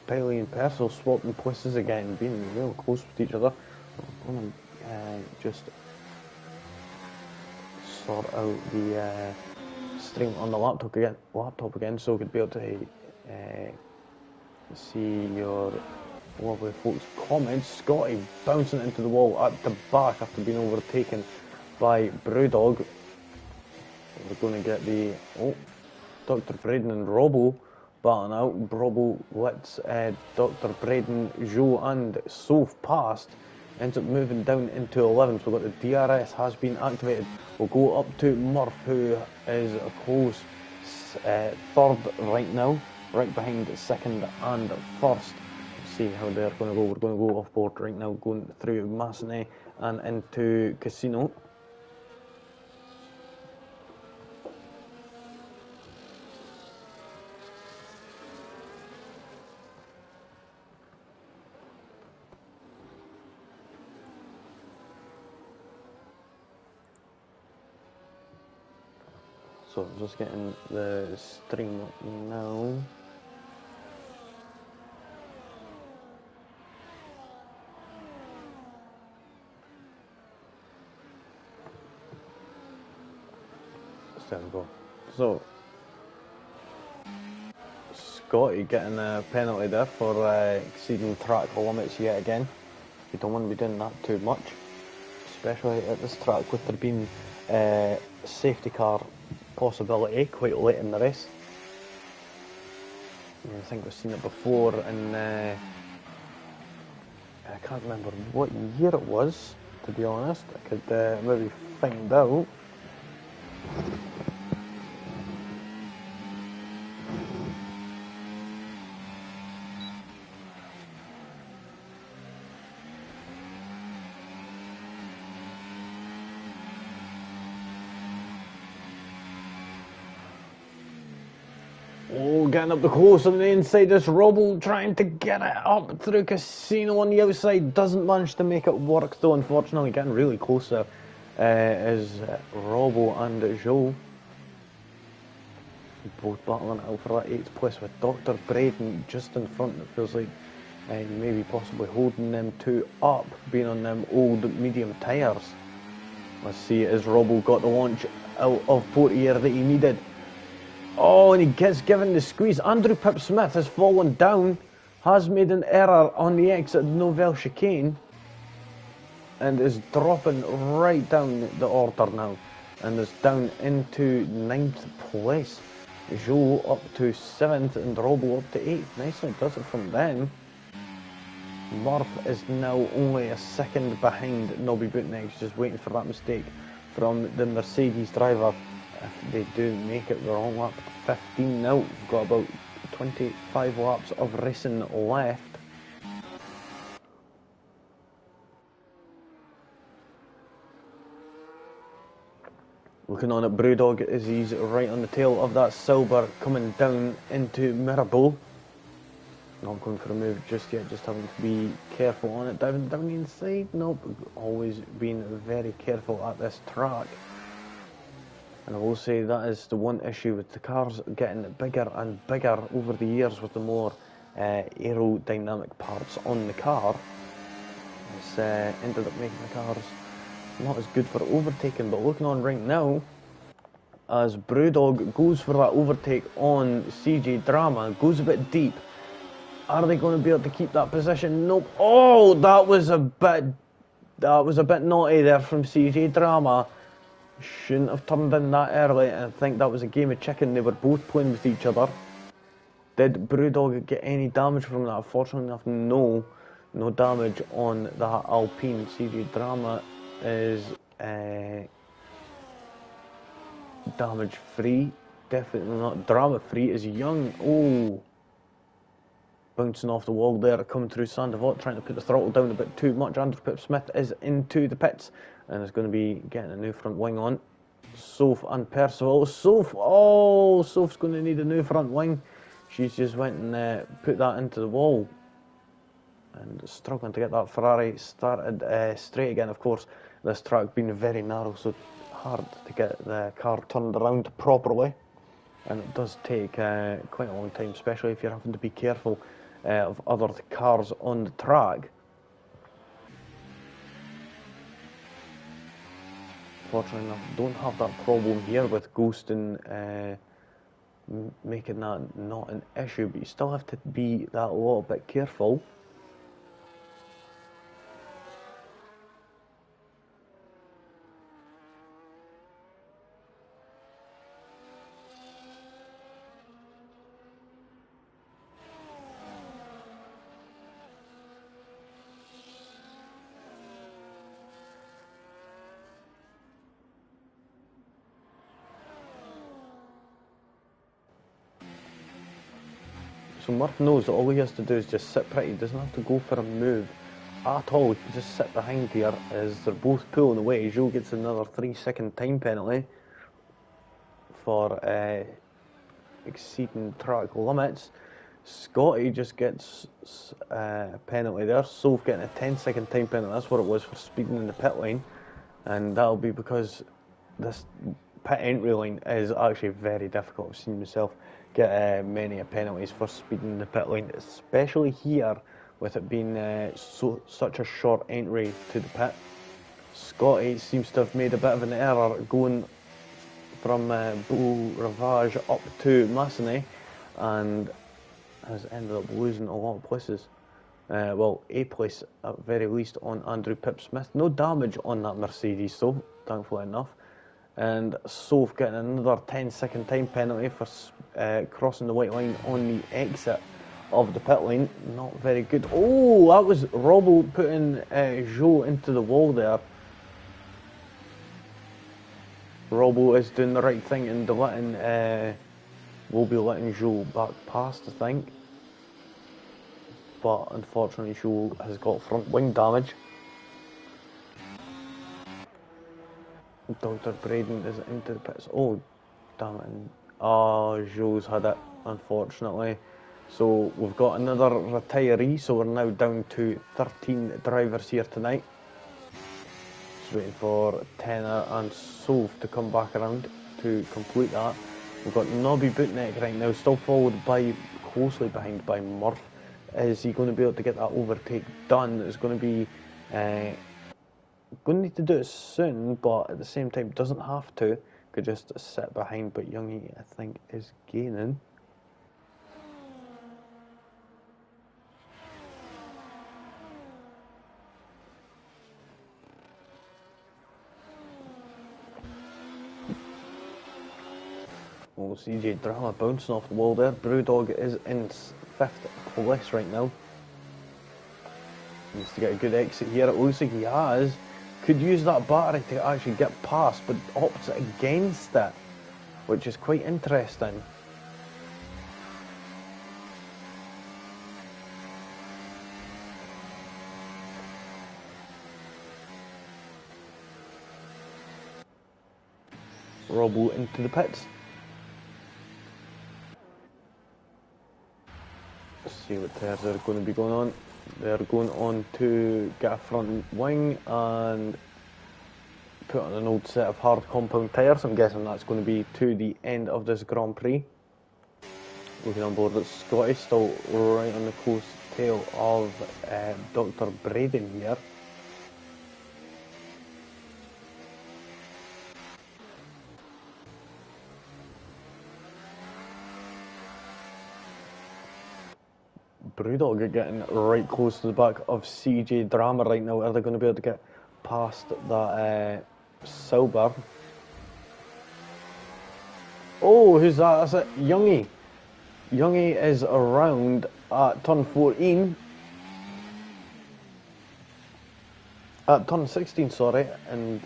Piley and Percival swapping places again, being real close with each other. I'm going to just sort out the stream on the laptop again, so I could be able to see your lovely folks' comments. Scotty bouncing into the wall at the back after being overtaken by Brewdog. We're going to get the Dr. Braden and Robbo battling out. Robbo lets Dr. Braden, Joe and Soph past. Ends up moving down into 11th. We've got the DRS has been activated. We'll go up to Murph, who is a close third right now, right behind second and first. Let's see how they're going to go. We're going to go off board right now, going through Massenet and into Casino. So I'm just getting the stream up now. There we go. So Scotty getting a penalty there for exceeding track limits yet again. You don't want to be doing that too much, especially at this track with there being safety car possibility quite late in the race. I think we've seen it before, and I can't remember what year it was, to be honest. I could maybe find out. Oh, getting up the close on the inside, this Robbo trying to get it up through Casino on the outside, doesn't manage to make it work though, unfortunately. Getting really close there is Robbo and Joe. Both battling out for that 8th place with Dr. Braden just in front. It feels like maybe possibly holding them two up, being on them old medium tyres. Let's see, has Robbo got the launch out of Portier that he needed? Oh, and he gets given the squeeze. Andrew Pip Smith has fallen down, has made an error on the exit Novell chicane, and is dropping right down the order now, and is down into 9th place. Joe up to 7th and Robbo up to 8th. Nicely does it from them. Murph is now only a second behind Nobby Bootneck, just waiting for that mistake from the Mercedes driver. If they do make it, they're on lap 15 now. We've got about 25 laps of racing left. Looking on at Brewdog as he's right on the tail of that Silver coming down into Mirabel. Not going for a move just yet, just having to be careful on it. Down the inside, nope. Always been very careful at this track. And I will say that is the one issue with the cars getting bigger and bigger over the years with the more aerodynamic parts on the car. It's ended up making the cars not as good for overtaking. But looking on right now, as Brewdog goes for that overtake on CJ Drama, goes a bit deep. Are they going to be able to keep that position? Nope. Oh, that was a bit naughty there from CJ Drama. Shouldn't have turned in that early, and I think that was a game of chicken. They were both playing with each other. Did Brewdog get any damage from that? Fortunately enough, no damage on that Alpine. CJ Drama is damage free. Definitely not drama free. Is young. Oh, bouncing off the wall there, coming through Sandevot, trying to put the throttle down a bit too much. Andrew Pip Smith is into the pits and is going to be getting a new front wing on. Soph and Percival. Soph, oh, Soph's going to need a new front wing. She's just went and put that into the wall and struggling to get that Ferrari started straight again. Of course, this track being very narrow, so hard to get the car turned around properly, and it does take quite a long time, especially if you're having to be careful of other cars on the track. Fortunately enough, don't have that problem here with ghosting making that not an issue, but you still have to be that a little bit careful. So Murph knows that all he has to do is just sit pretty. He doesn't have to go for a move at all. He can just sit behind here as they're both pulling away. Joe gets another 3-second time penalty for exceeding track limits. Scotty just gets a penalty there. Soph getting a 10-second time penalty. That's what it was for speeding in the pit lane. And that'll be because this pit entry line is actually very difficult. I've seen myself get many penalties for speeding in the pit lane, especially here with it being such a short entry to the pit. Scotty seems to have made a bit of an error going from Beau Rivage up to Massenet and has ended up losing a lot of places. Well, a place at very least on Andrew Pip Smith. No damage on that Mercedes though, thankfully enough. And Soph getting another 10-second time penalty for crossing the white line on the exit of the pit lane. Not very good. Oh, that was Robbo putting Joe into the wall there. Robbo is doing the right thing and will be letting Joe back past, I think. But unfortunately, Joe has got front wing damage. Dr. Braden is into the pits. Oh, damn it. Oh, Joe's had it, unfortunately. So we've got another retiree, so we're now down to 13 drivers here tonight. Just waiting for Tenor and Soph to come back around to complete that. We've got Nobby Bootneck right now, still followed by, closely behind by Murph. Is he going to be able to get that overtake done? It's going to be... going to need to do it soon, but at the same time doesn't have to. Could just sit behind, but Youngie I think is gaining. Oh, CJ Drama bouncing off the wall there. Brewdog is in 5th place right now. Needs to get a good exit here. It looks like he has. Could use that battery to actually get past, but opts against it, which is quite interesting. Robbo into the pits. Let's see what tires are going to be going on. They're going on to get a front wing, and put on an old set of hard compound tyres. I'm guessing that's going to be to the end of this Grand Prix. Looking on board, it's Scotty, still right on the coast tail of Dr. Braden here. Brewdog are getting right close to the back of CJ Drama right now. Are they going to be able to get past that Silver? Oh, who's that? That's it, Youngie. Youngie is around at turn 14. At turn 16, sorry, and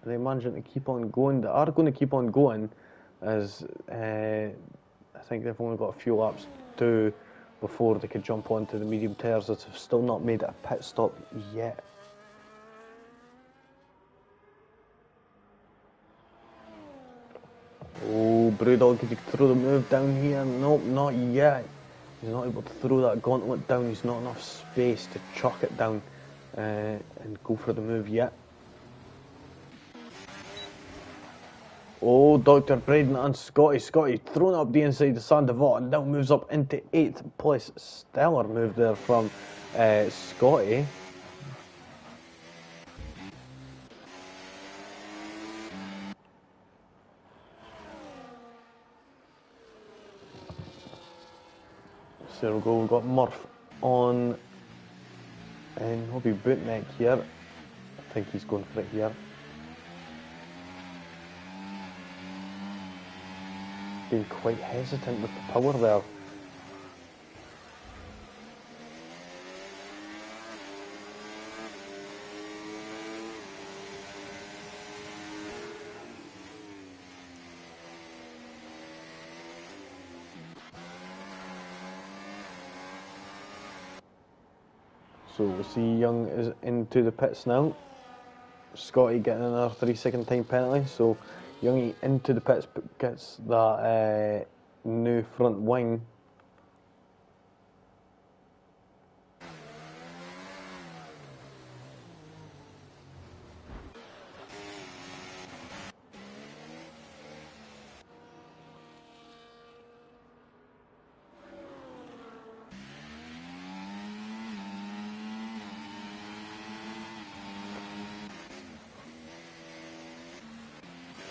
they're managing to keep on going. They are going to keep on going, as I think they've only got a few laps to do before they could jump onto the medium tyres that have still not made a pit stop yet. Oh, Brewdog, could you throw the move down here? Nope, not yet. He's not able to throw that gauntlet down. He's not enough space to chuck it down and go for the move yet. Oh, Dr. Braden and Scotty. Scotty thrown up the inside of Sandoval and now moves up into 8th place. Stellar move there from Scotty. So there we go, we've got Murph on and he'll be bootneck here. I think he's going for it here. Being quite hesitant with the power there. So we see Young is into the pits now. Scotty getting another 3-second time penalty. So Youngie into the pits, gets that new front wing.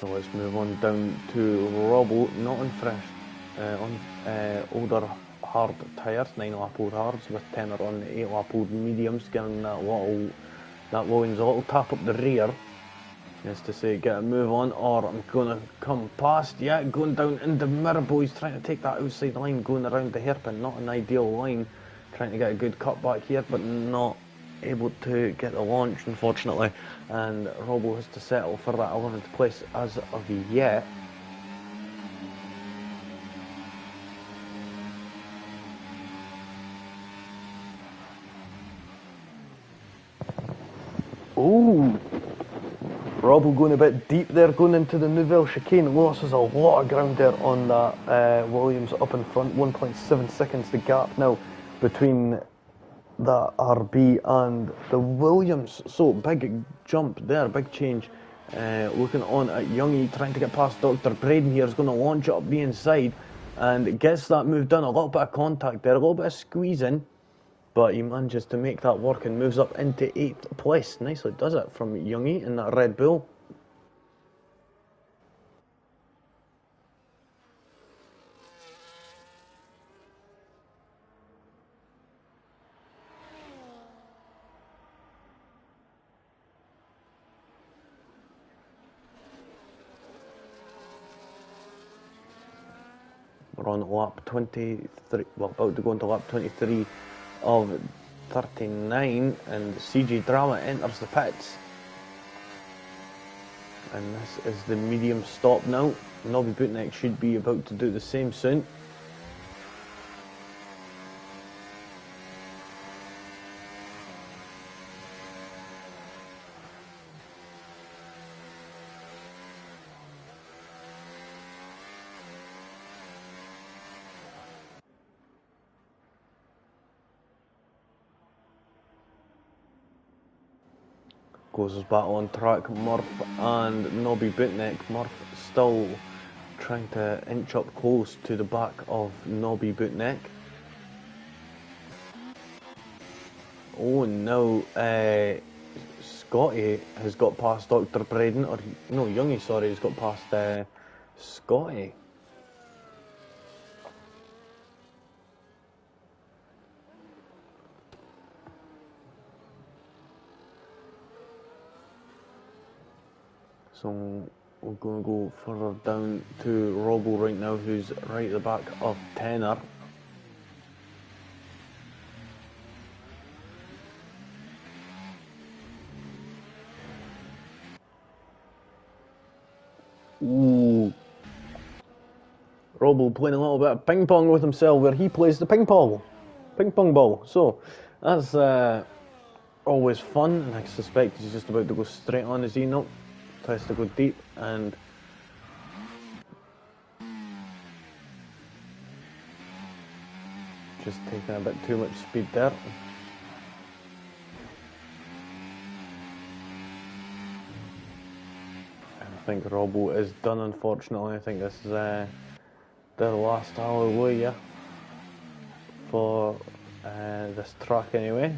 So let's move on down to Robbo, not on fresh, on older hard tyres, 9-lap old hards with Tenor on the 8-lap old mediums, giving that Williams a little tap up the rear. As to say, get a move on, or I'm going to come past. Yeah, going down into Mirabo. He's trying to take that outside line, going around the hairpin. Not an ideal line. Trying to get a good cut back here, but not able to get the launch, unfortunately. And Robbo has to settle for that 11th place as of yet. Ooh! Robbo going a bit deep there, going into the Nouvelle chicane. Losses a lot of ground there on that Williams up in front. 1.7 seconds the gap now between the RB and the Williams. So big jump there, big change. Looking on at Youngie, trying to get past Dr. Braden here. Is going to launch it up the inside and gets that move done. A little bit of contact there, a little bit of squeezing. But he manages to make that work and moves up into 8th place. Nicely does it from Youngie in that Red Bull. We're on lap 23, well, about to go into lap 23 of 39, and CJ Drama enters the pits. And this is the medium stop now. Nobby Bootneck should be about to do the same soon. Goes his battle on track. Murph and Nobby Bootneck. Murph still trying to inch up close to the back of Nobby Bootneck. Oh no, Scotty has got past Dr. Braden, or no, Youngie, sorry, has got past Scotty. So we're going to go further down to Robbo right now, who's right at the back of Tenor. Ooh. Robbo playing a little bit of ping pong with himself, where he plays the ping pong ball. So that's always fun, and I suspect he's just about to go straight on his E-note. Tries to go deep, and just taking a bit too much speed there. I think Robbo is done, unfortunately. I think this is their last hallelujah for this track anyway.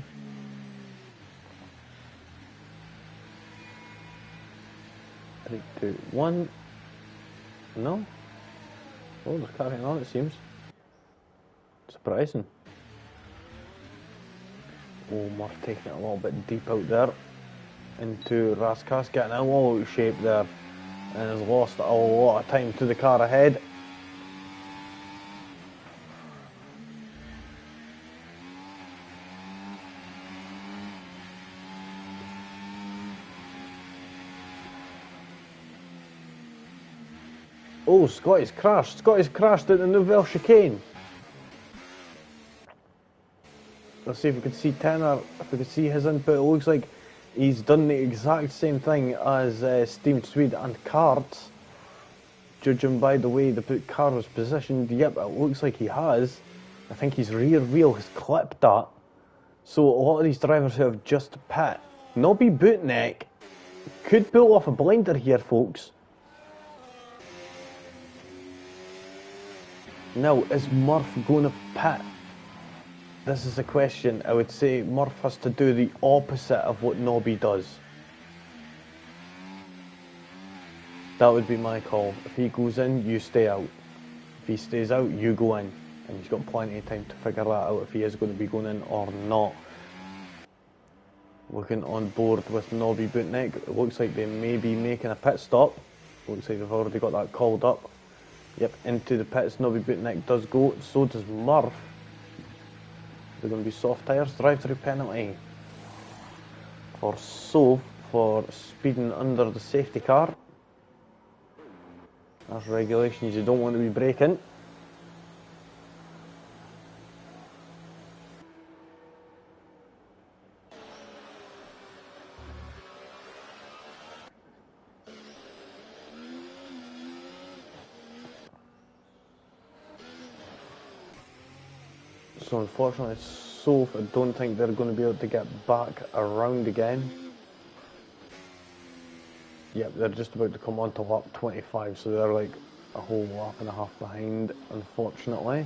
3, 2, 1. No? Oh, they're carrying on, it seems. Surprising. Oh, Murph taking it a little bit deep out there into Raskas, getting all out of shape there, and has lost a lot of time to the car ahead. Oh, Scotty's crashed. Scotty's crashed at the Nouvelle chicane. Let's see if we can see Tenor, if we can see his input. It looks like he's done the exact same thing as Steam Swede and Cards. Judging by the way the car was positioned, yep, it looks like he has. I think his rear wheel has clipped that. So a lot of these drivers who have just pit. Nobby Bootneck could pull off a blinder here, folks. Now, is Murph going to pit? This is a question. I would say Murph has to do the opposite of what Nobby does. That would be my call. If he goes in, you stay out. If he stays out, you go in. And he's got plenty of time to figure that out if he is going to be going in or not. Looking on board with Nobby Bootneck, it looks like they may be making a pit stop. Looks like they've already got that called up. Yep, into the pits, Nobby Bootneck does go. So does Murph. They're going to be soft tyres. Drive-through penalty for Sov for speeding under the safety car. That's regulations, you don't want to be braking. So unfortunately, I don't think they're going to be able to get back around again. Yep, they're just about to come on to lap 25, so they're like a whole lap and a half behind, unfortunately.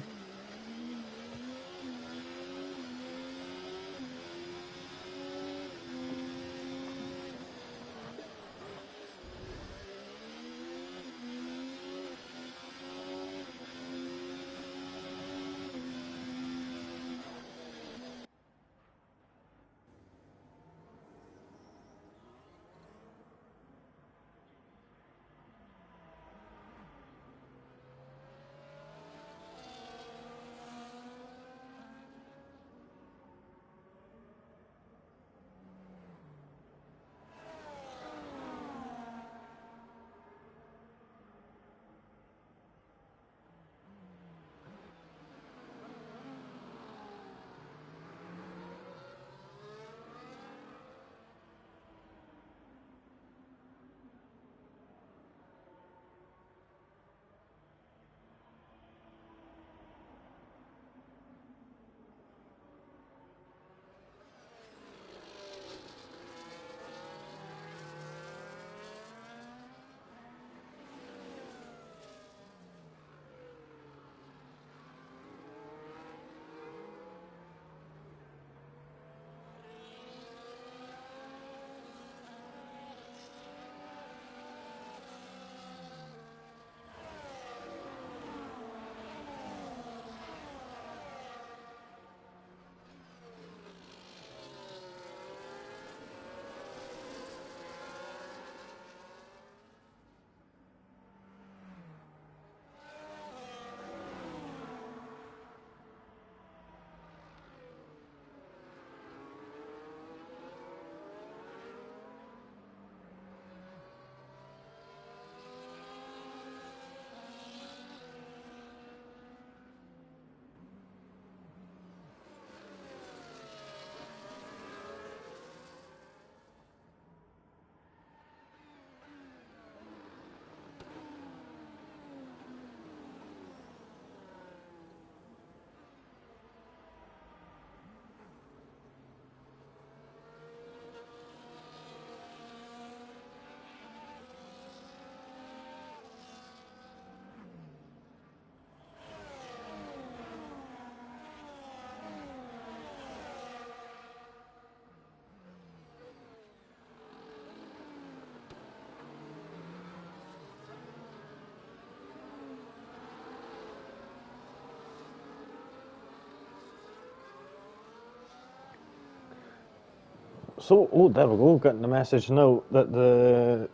So, oh, there we go, getting the message now that the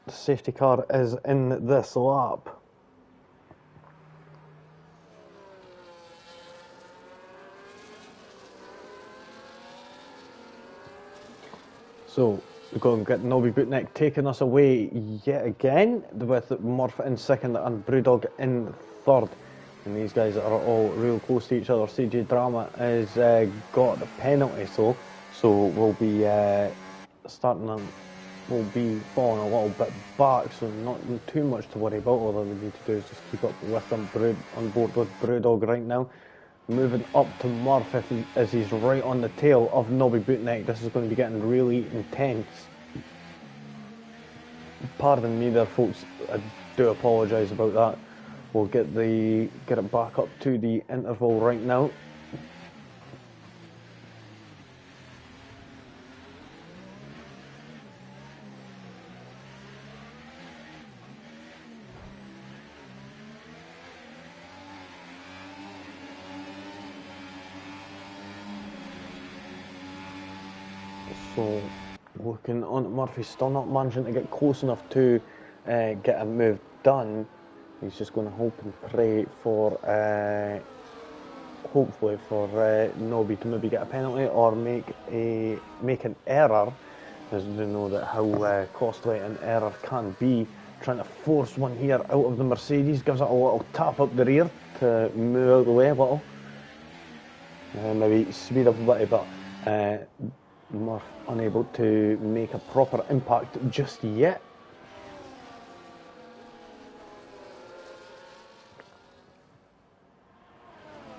safety car is in this lap. So, we've got to get Nobby Bootneck taking us away yet again, with Murph in second and Brewdog in third. And these guys are all real close to each other. CJ Drama has got the penalty, so we'll be we'll be falling a little bit back, so not too much to worry about. All that we need to do is just keep up with them on board with Brewdog right now. Moving up to Murph as he's right on the tail of Nobby Bootneck. This is going to be getting really intense. Pardon me there, folks. I do apologise about that. We'll get it back up to the interval right now. So, looking on at Murphy, still not managing to get close enough to get a move done. He's just going to hope and pray for, hopefully for Nobby to maybe get a penalty or make an error, as we know that how costly an error can be. Trying to force one here out of the Mercedes, gives it a little tap up the rear to move out of the way a little. Maybe speed up a bit, but Murph unable to make a proper impact just yet.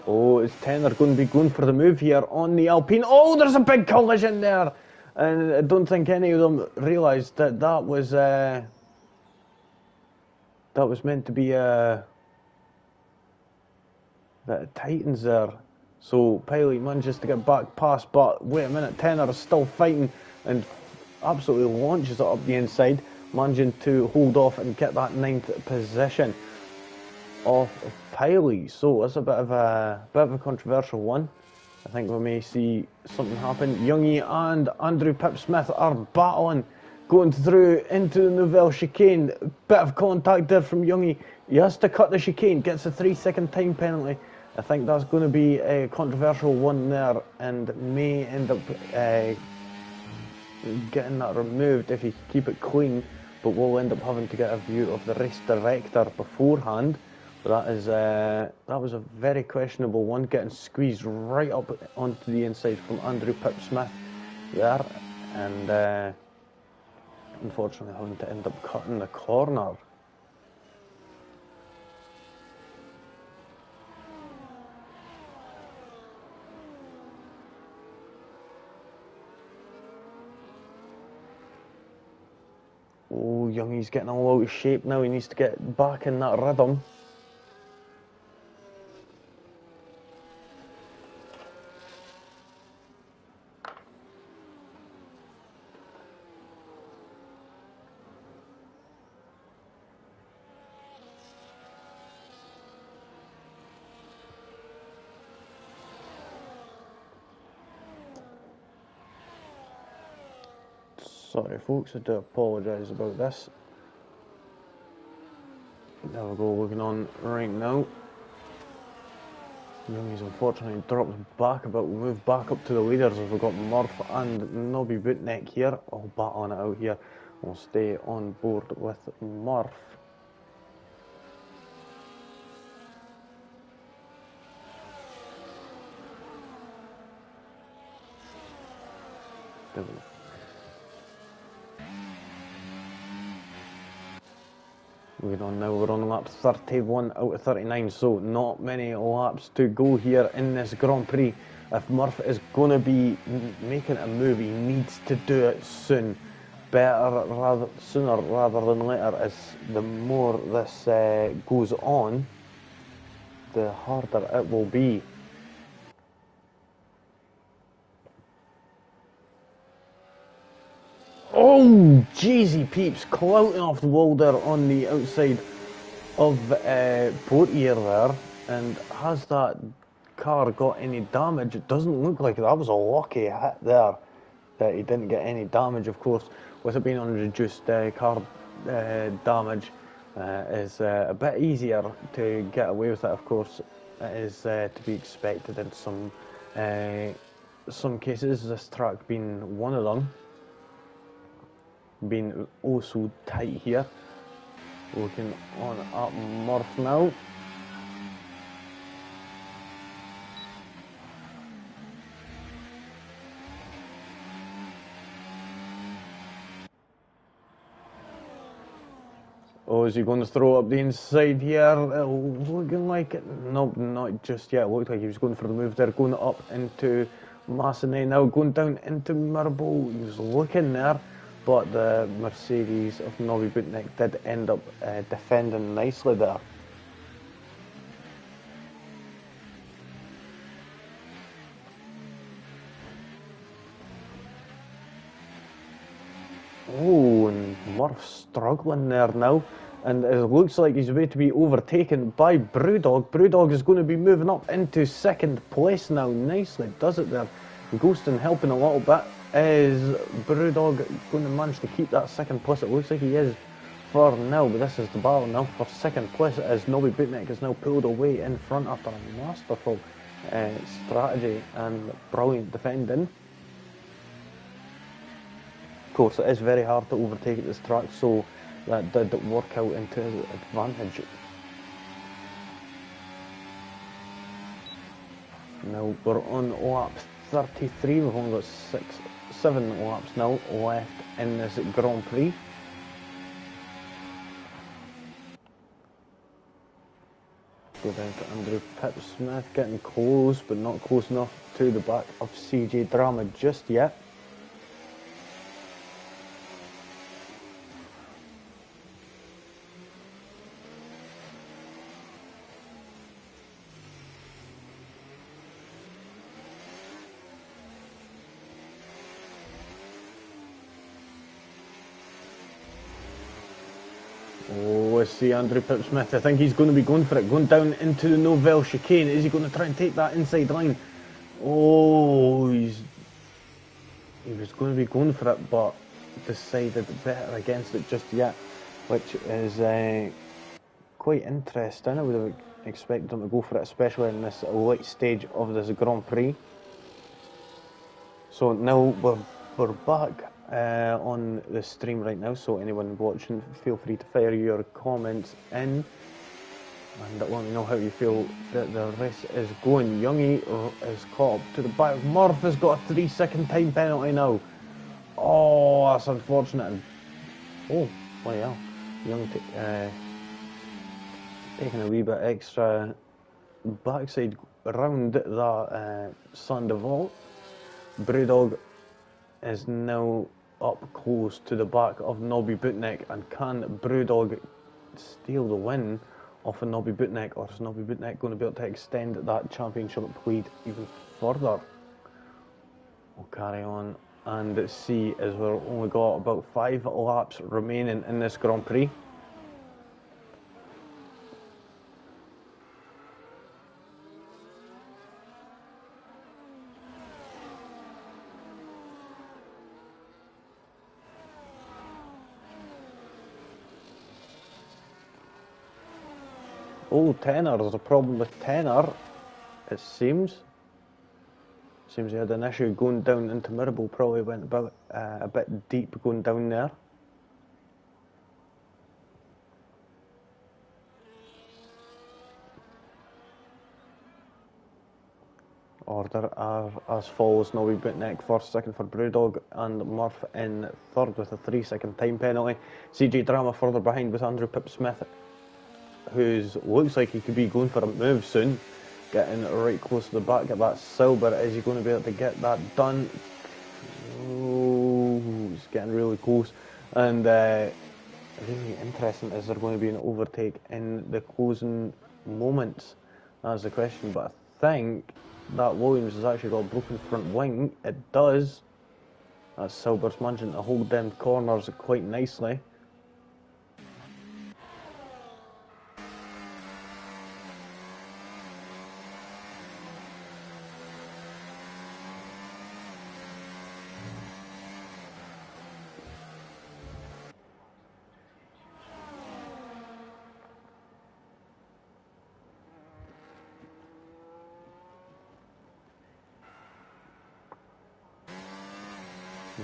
Oh, is Tenner going to be going for the move here on the Alpine? Oh, there's a big collision there! And I don't think any of them realised that that was meant to be the Titans there. So Piley manages to get back past, but wait a minute, Tenner is still fighting and absolutely launches it up the inside, managing to hold off and get that 9th position off of Piley. So it's a bit of a controversial one. I think we may see something happen. Youngie and Andrew Pip-Smith are battling, going through into the Nouvelle chicane. Bit of contact there from Youngie. He has to cut the chicane, gets a 3-second time penalty. I think that's going to be a controversial one there, and may end up getting that removed if he can keep it clean. But we'll end up having to get a view of the race director beforehand. But that was a very questionable one, getting squeezed right up onto the inside from Andrew Pip-Smith there, and unfortunately having to end up cutting the corner. Oh, Youngie's getting all out of shape now. He needs to get back in that rhythm. Sorry folks, I do apologise about this. There we go, looking on right now. Youngie's unfortunately dropped back, but we'll move back up to the leaders as we've got Murph and Nobby Bootneck here. I'll bat on it out here. We'll stay on board with Murph. There we go. Moving on now, we're on lap 31 out of 39, so not many laps to go here in this Grand Prix. If Murph is going to be making a move, he needs to do it soon. Sooner rather than later, as the more this goes on, the harder it will be. Oh, jeezy peeps, clouting off the wall there on the outside of Portier there. And has that car got any damage? It doesn't look like it. That was a lucky hit there. he didn't get any damage, of course. With it being on reduced card damage, is a bit easier to get away with it, of course. It is to be expected in some cases, this track being one of them. Being oh so tight here. Looking on at Murph now. Oh, is he going to throw up the inside here? Looking like it. Nope, not just yet. Looked like he was going for the move there, going up into Massenet, now going down into Mirbeau. He was looking there, but the Mercedes of Nobby Butnick did end up defending nicely there. Oh, and Murph's struggling there now. And it looks like he's about to be overtaken by Brewdog. Brewdog is going to be moving up into second place now. Nicely does it there. Ghostin helping a little bit. Is Brewdog going to manage to keep that second place? It looks like he is for now, but this is the battle now for second place as Nobby Butnick is now pulled away in front after a masterful strategy and brilliant defending. Of course, it is very hard to overtake at this track, so that did work out into his advantage. Now we're on lap 33, we've only got 7 laps now left in this Grand Prix. Go down to Andrew Pipsmith, getting close, but not close enough to the back of CJ Drama just yet. Oh, I see Andrew Pipsmith. I think he's going to be going for it. Going down into the Novell chicane. Is he going to try and take that inside line? Oh, he was going to be going for it, but decided better against it just yet, which is quite interesting. I would have expected him to go for it, especially in this late stage of this Grand Prix. So now we're back on the stream right now, so anyone watching, feel free to fire your comments in and let me know how you feel that the race is going. Youngie is caught up to the back. Murph has got a 3-second time penalty now. Oh, that's unfortunate. Oh, bloody hell. Young taking a wee bit extra backside around that Sandoval. Brewdog is now up close to the back of Nobby Butnick, and can Brewdog steal the win off of Nobby Butnick, or is Nobby Butnick going to be able to extend that championship lead even further? We'll carry on and see, as we've only got about 5 laps remaining in this Grand Prix. Oh, Tenor, there's a problem with Tenor, it seems. Seems he had an issue going down into Mirbeau, probably went about a bit deep going down there. Order as follows: Nobby Butnick first, second for Brewdog, and Murph in third with a 3-second time penalty. CJ Drama further behind with Andrew Pipsmith, who looks like he could be going for a move soon, getting right close to the back of that Silver. Is he going to be able to get that done? Oh, he's getting really close. And really interesting, is there going to be an overtake in the closing moments? That's the question, but I think that Williams has actually got a broken front wing. It does. That's Silver's managing to hold them corners quite nicely.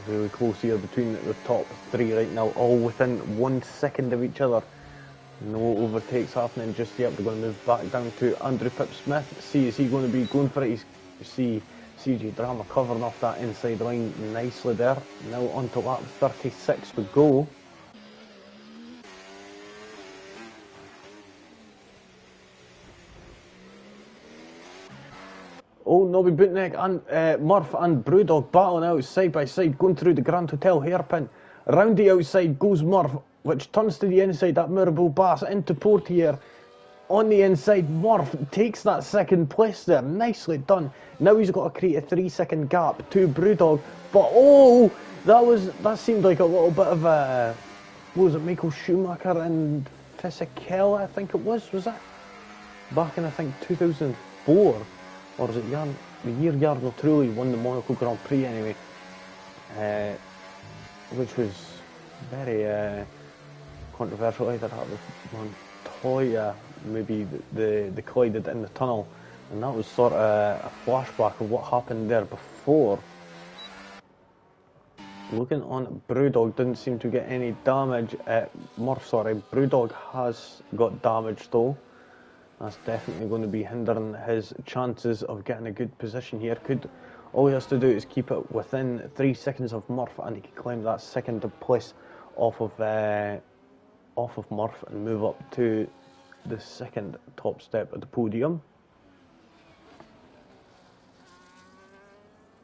Really close here between the top three right now, all within 1 second of each other. No overtakes happening just yet. We're going to move back down to Andrew Pip-Smith. See, is he going to be going for it? You see CJ Drama covering off that inside line nicely there. Now on to lap 36 we go. Oh, Nobby Bootneck and Murph and Brewdog battling out side by side, going through the Grand Hotel hairpin. Round the outside goes Murph, which turns to the inside, that Mirabel Bass into Portier. On the inside, Murph takes that second place there, nicely done. Now he's got to create a 3-second gap to Brewdog, but oh, that seemed like a little bit of a, what was it, Michael Schumacher and Fisichella, I think it was it? Back in, I think, 2004. Or was it the year Jarno Trulli won the Monaco Grand Prix anyway, which was very controversial. Either that was Montoya, maybe they collided in the tunnel, and that was sort of a flashback of what happened there before. Looking on Brewdog, didn't seem to get any damage. Brewdog has got damage though. That's definitely going to be hindering his chances of getting a good position here. All he has to do is keep it within 3 seconds of Murph, and he can climb that second place off of Murph and move up to the second top step of the podium.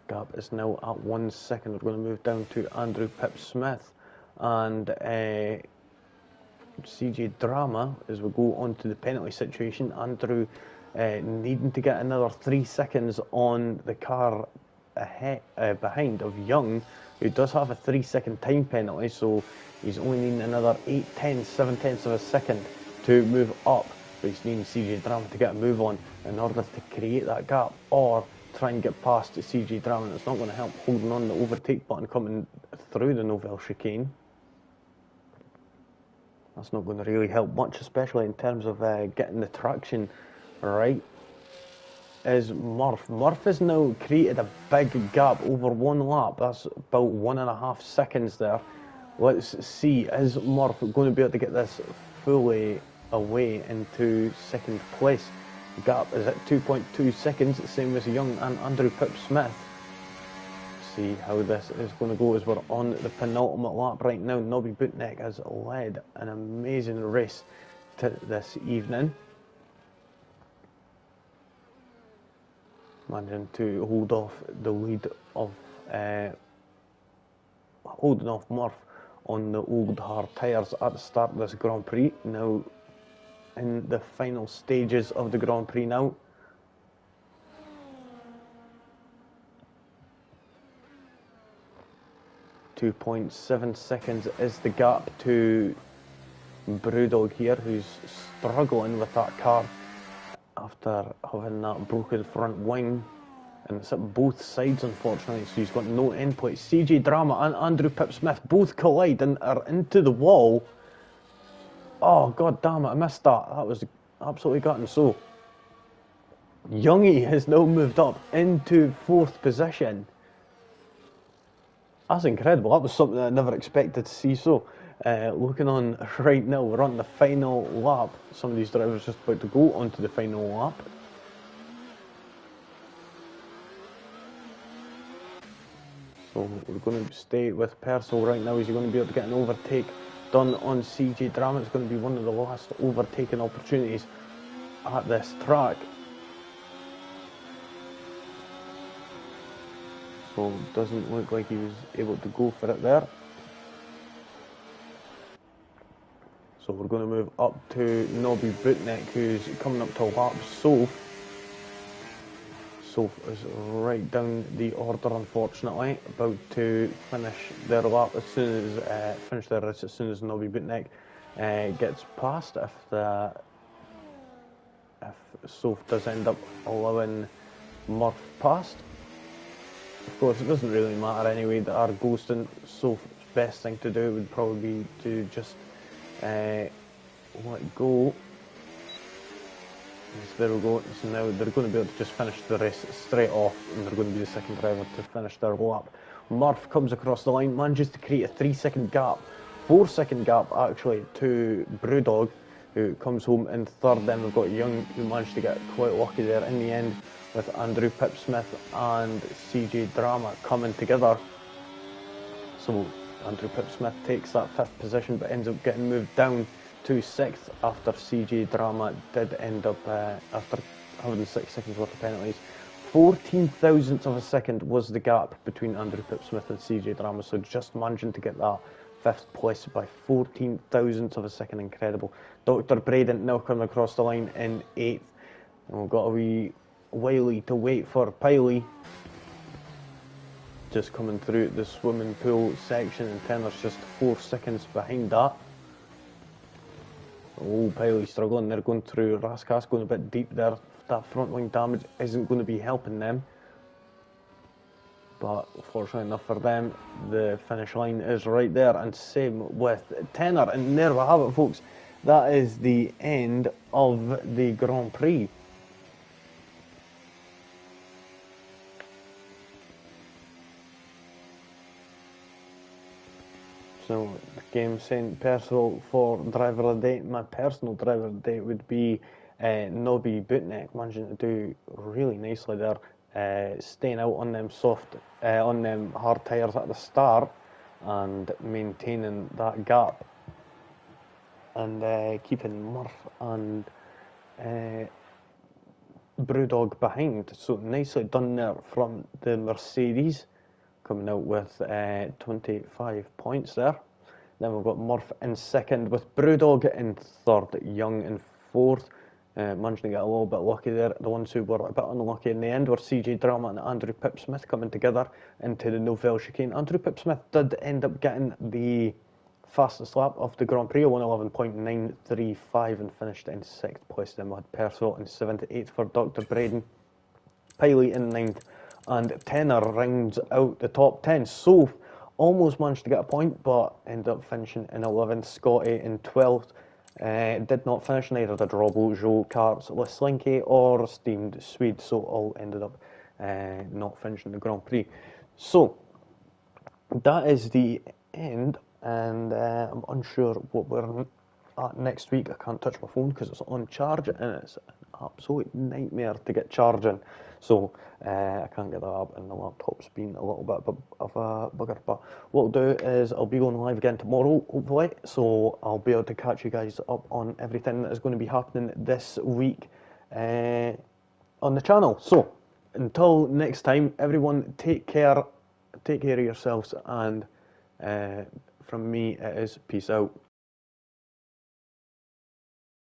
Gap is now at 1 second. We're going to move down to Andrew Pip-Smith and CJ Drama as we go on to the penalty situation. Andrew needing to get another 3 seconds on the car behind of Young, who does have a 3-second time penalty, so he's only needing another 7/10 of a second to move up, but he's needing CJ Drama to get a move on in order to create that gap or try and get past CJ Drama. It's not going to help holding on the overtake button coming through the Novell chicane. That's not going to really help much, especially in terms of getting the traction right. Is Murph. Murph has now created a big gap over 1 lap. That's about 1.5 seconds there. Let's see, is Murph going to be able to get this fully away into second place? The gap is at 2.2 seconds, same as Young and Andrew Pip-Smith. See how this is going to go as we're on the penultimate lap right now. Nobby Bootneck has led an amazing race this evening, managing to hold off the lead of holding off Murph on the old hard tyres at the start of this Grand Prix. Now in the final stages of the Grand Prix now. .7 seconds is the gap to Brewdog here, who's struggling with that car after having that broken front wing, and it's at both sides unfortunately, so he's got no end plate. CJ Drama and Andrew Pip-Smith both collide and are into the wall. Oh god damn it, I missed that. That was absolutely gutting. So Youngie has now moved up into 4th position. That's incredible. That was something I never expected to see. So, looking on right now, we're on the final lap. Some of these drivers just about to go onto the final lap. So, we're going to stay with Purcell right now. Is he going to be able to get an overtake done on CJ Drama? It's going to be one of the last overtaking opportunities at this track. So doesn't look like he was able to go for it there. So we're going to move up to Nobby Bootneck, who's coming up to lap Soph. Soph is right down the order, unfortunately, about to finish their lap as soon as finish their race as soon as Nobby Bootneck gets past. If Soph does end up allowing Murph past. Of course, it doesn't really matter anyway. The R ghosting, so best thing to do would probably be to just let go. Yes, there we go. So now they're going to be able to just finish the race straight off, and they're going to be the second driver to finish their lap. Murph comes across the line, manages to create a 3-second gap, 4-second gap actually, to Brewdog, who comes home in third. Then we've got Young, who managed to get quite lucky there in the end, with Andrew Pipsmith and CJ Drama coming together. So Andrew Pipsmith takes that 5th position, but ends up getting moved down to 6th after CJ Drama did end up, after 106 seconds worth of penalties. 14 thousandths of a second was the gap between Andrew Pipsmith and CJ Drama, so just managing to get that 5th place by 14 thousandths of a second, incredible. Dr. Braden now coming across the line in 8th, and we've got a wee while to wait for Piley, just coming through the swimming pool section, and Tenner's just 4 seconds behind that. Oh, Piley struggling, they're going through, Raskas going a bit deep there. That front wing damage isn't going to be helping them, but fortunately enough for them, the finish line is right there, and same with Tenner. And there we have it, folks, that is the end of the Grand Prix. So the game saying Percival for driver of the day. My personal driver of the day would be Nobby Bootneck, managing to do really nicely there, staying out on them on them hard tyres at the start and maintaining that gap, and keeping Murph and Brewdog behind. So nicely done there from the Mercedes, coming out with 25 points there. Then we've got Murph in 2nd with Brewdog in 3rd, Young in 4th. Managed to get a little bit lucky there. The ones who were a bit unlucky in the end were CJ Drama and Andrew Pipsmith coming together into the Novell chicane. Andrew Pipsmith did end up getting the fastest lap of the Grand Prix, 1:11.935, and finished in 6th place. Then we had Percival in 7th, 8th for Dr. Braden, Piley in 9th, and Tenner rounds out the top 10. So almost managed to get a point, but ended up finishing in 11th. Scotty in 12th. Did not finish, neither did Robbo, Joe, Karts, Leslinky or Steamed Swede, so all ended up not finishing the Grand Prix. So that is the end, and I'm unsure what we're at next week. I can't touch my phone because it's on charge, and it's an absolute nightmare to get charging. So I can't get that up, and the laptop's been a little bit of a bugger. But what I'll do is I'll be going live again tomorrow, hopefully. So I'll be able to catch you guys up on everything that is going to be happening this week on the channel. So until next time, everyone, take care of yourselves, and from me it is peace out.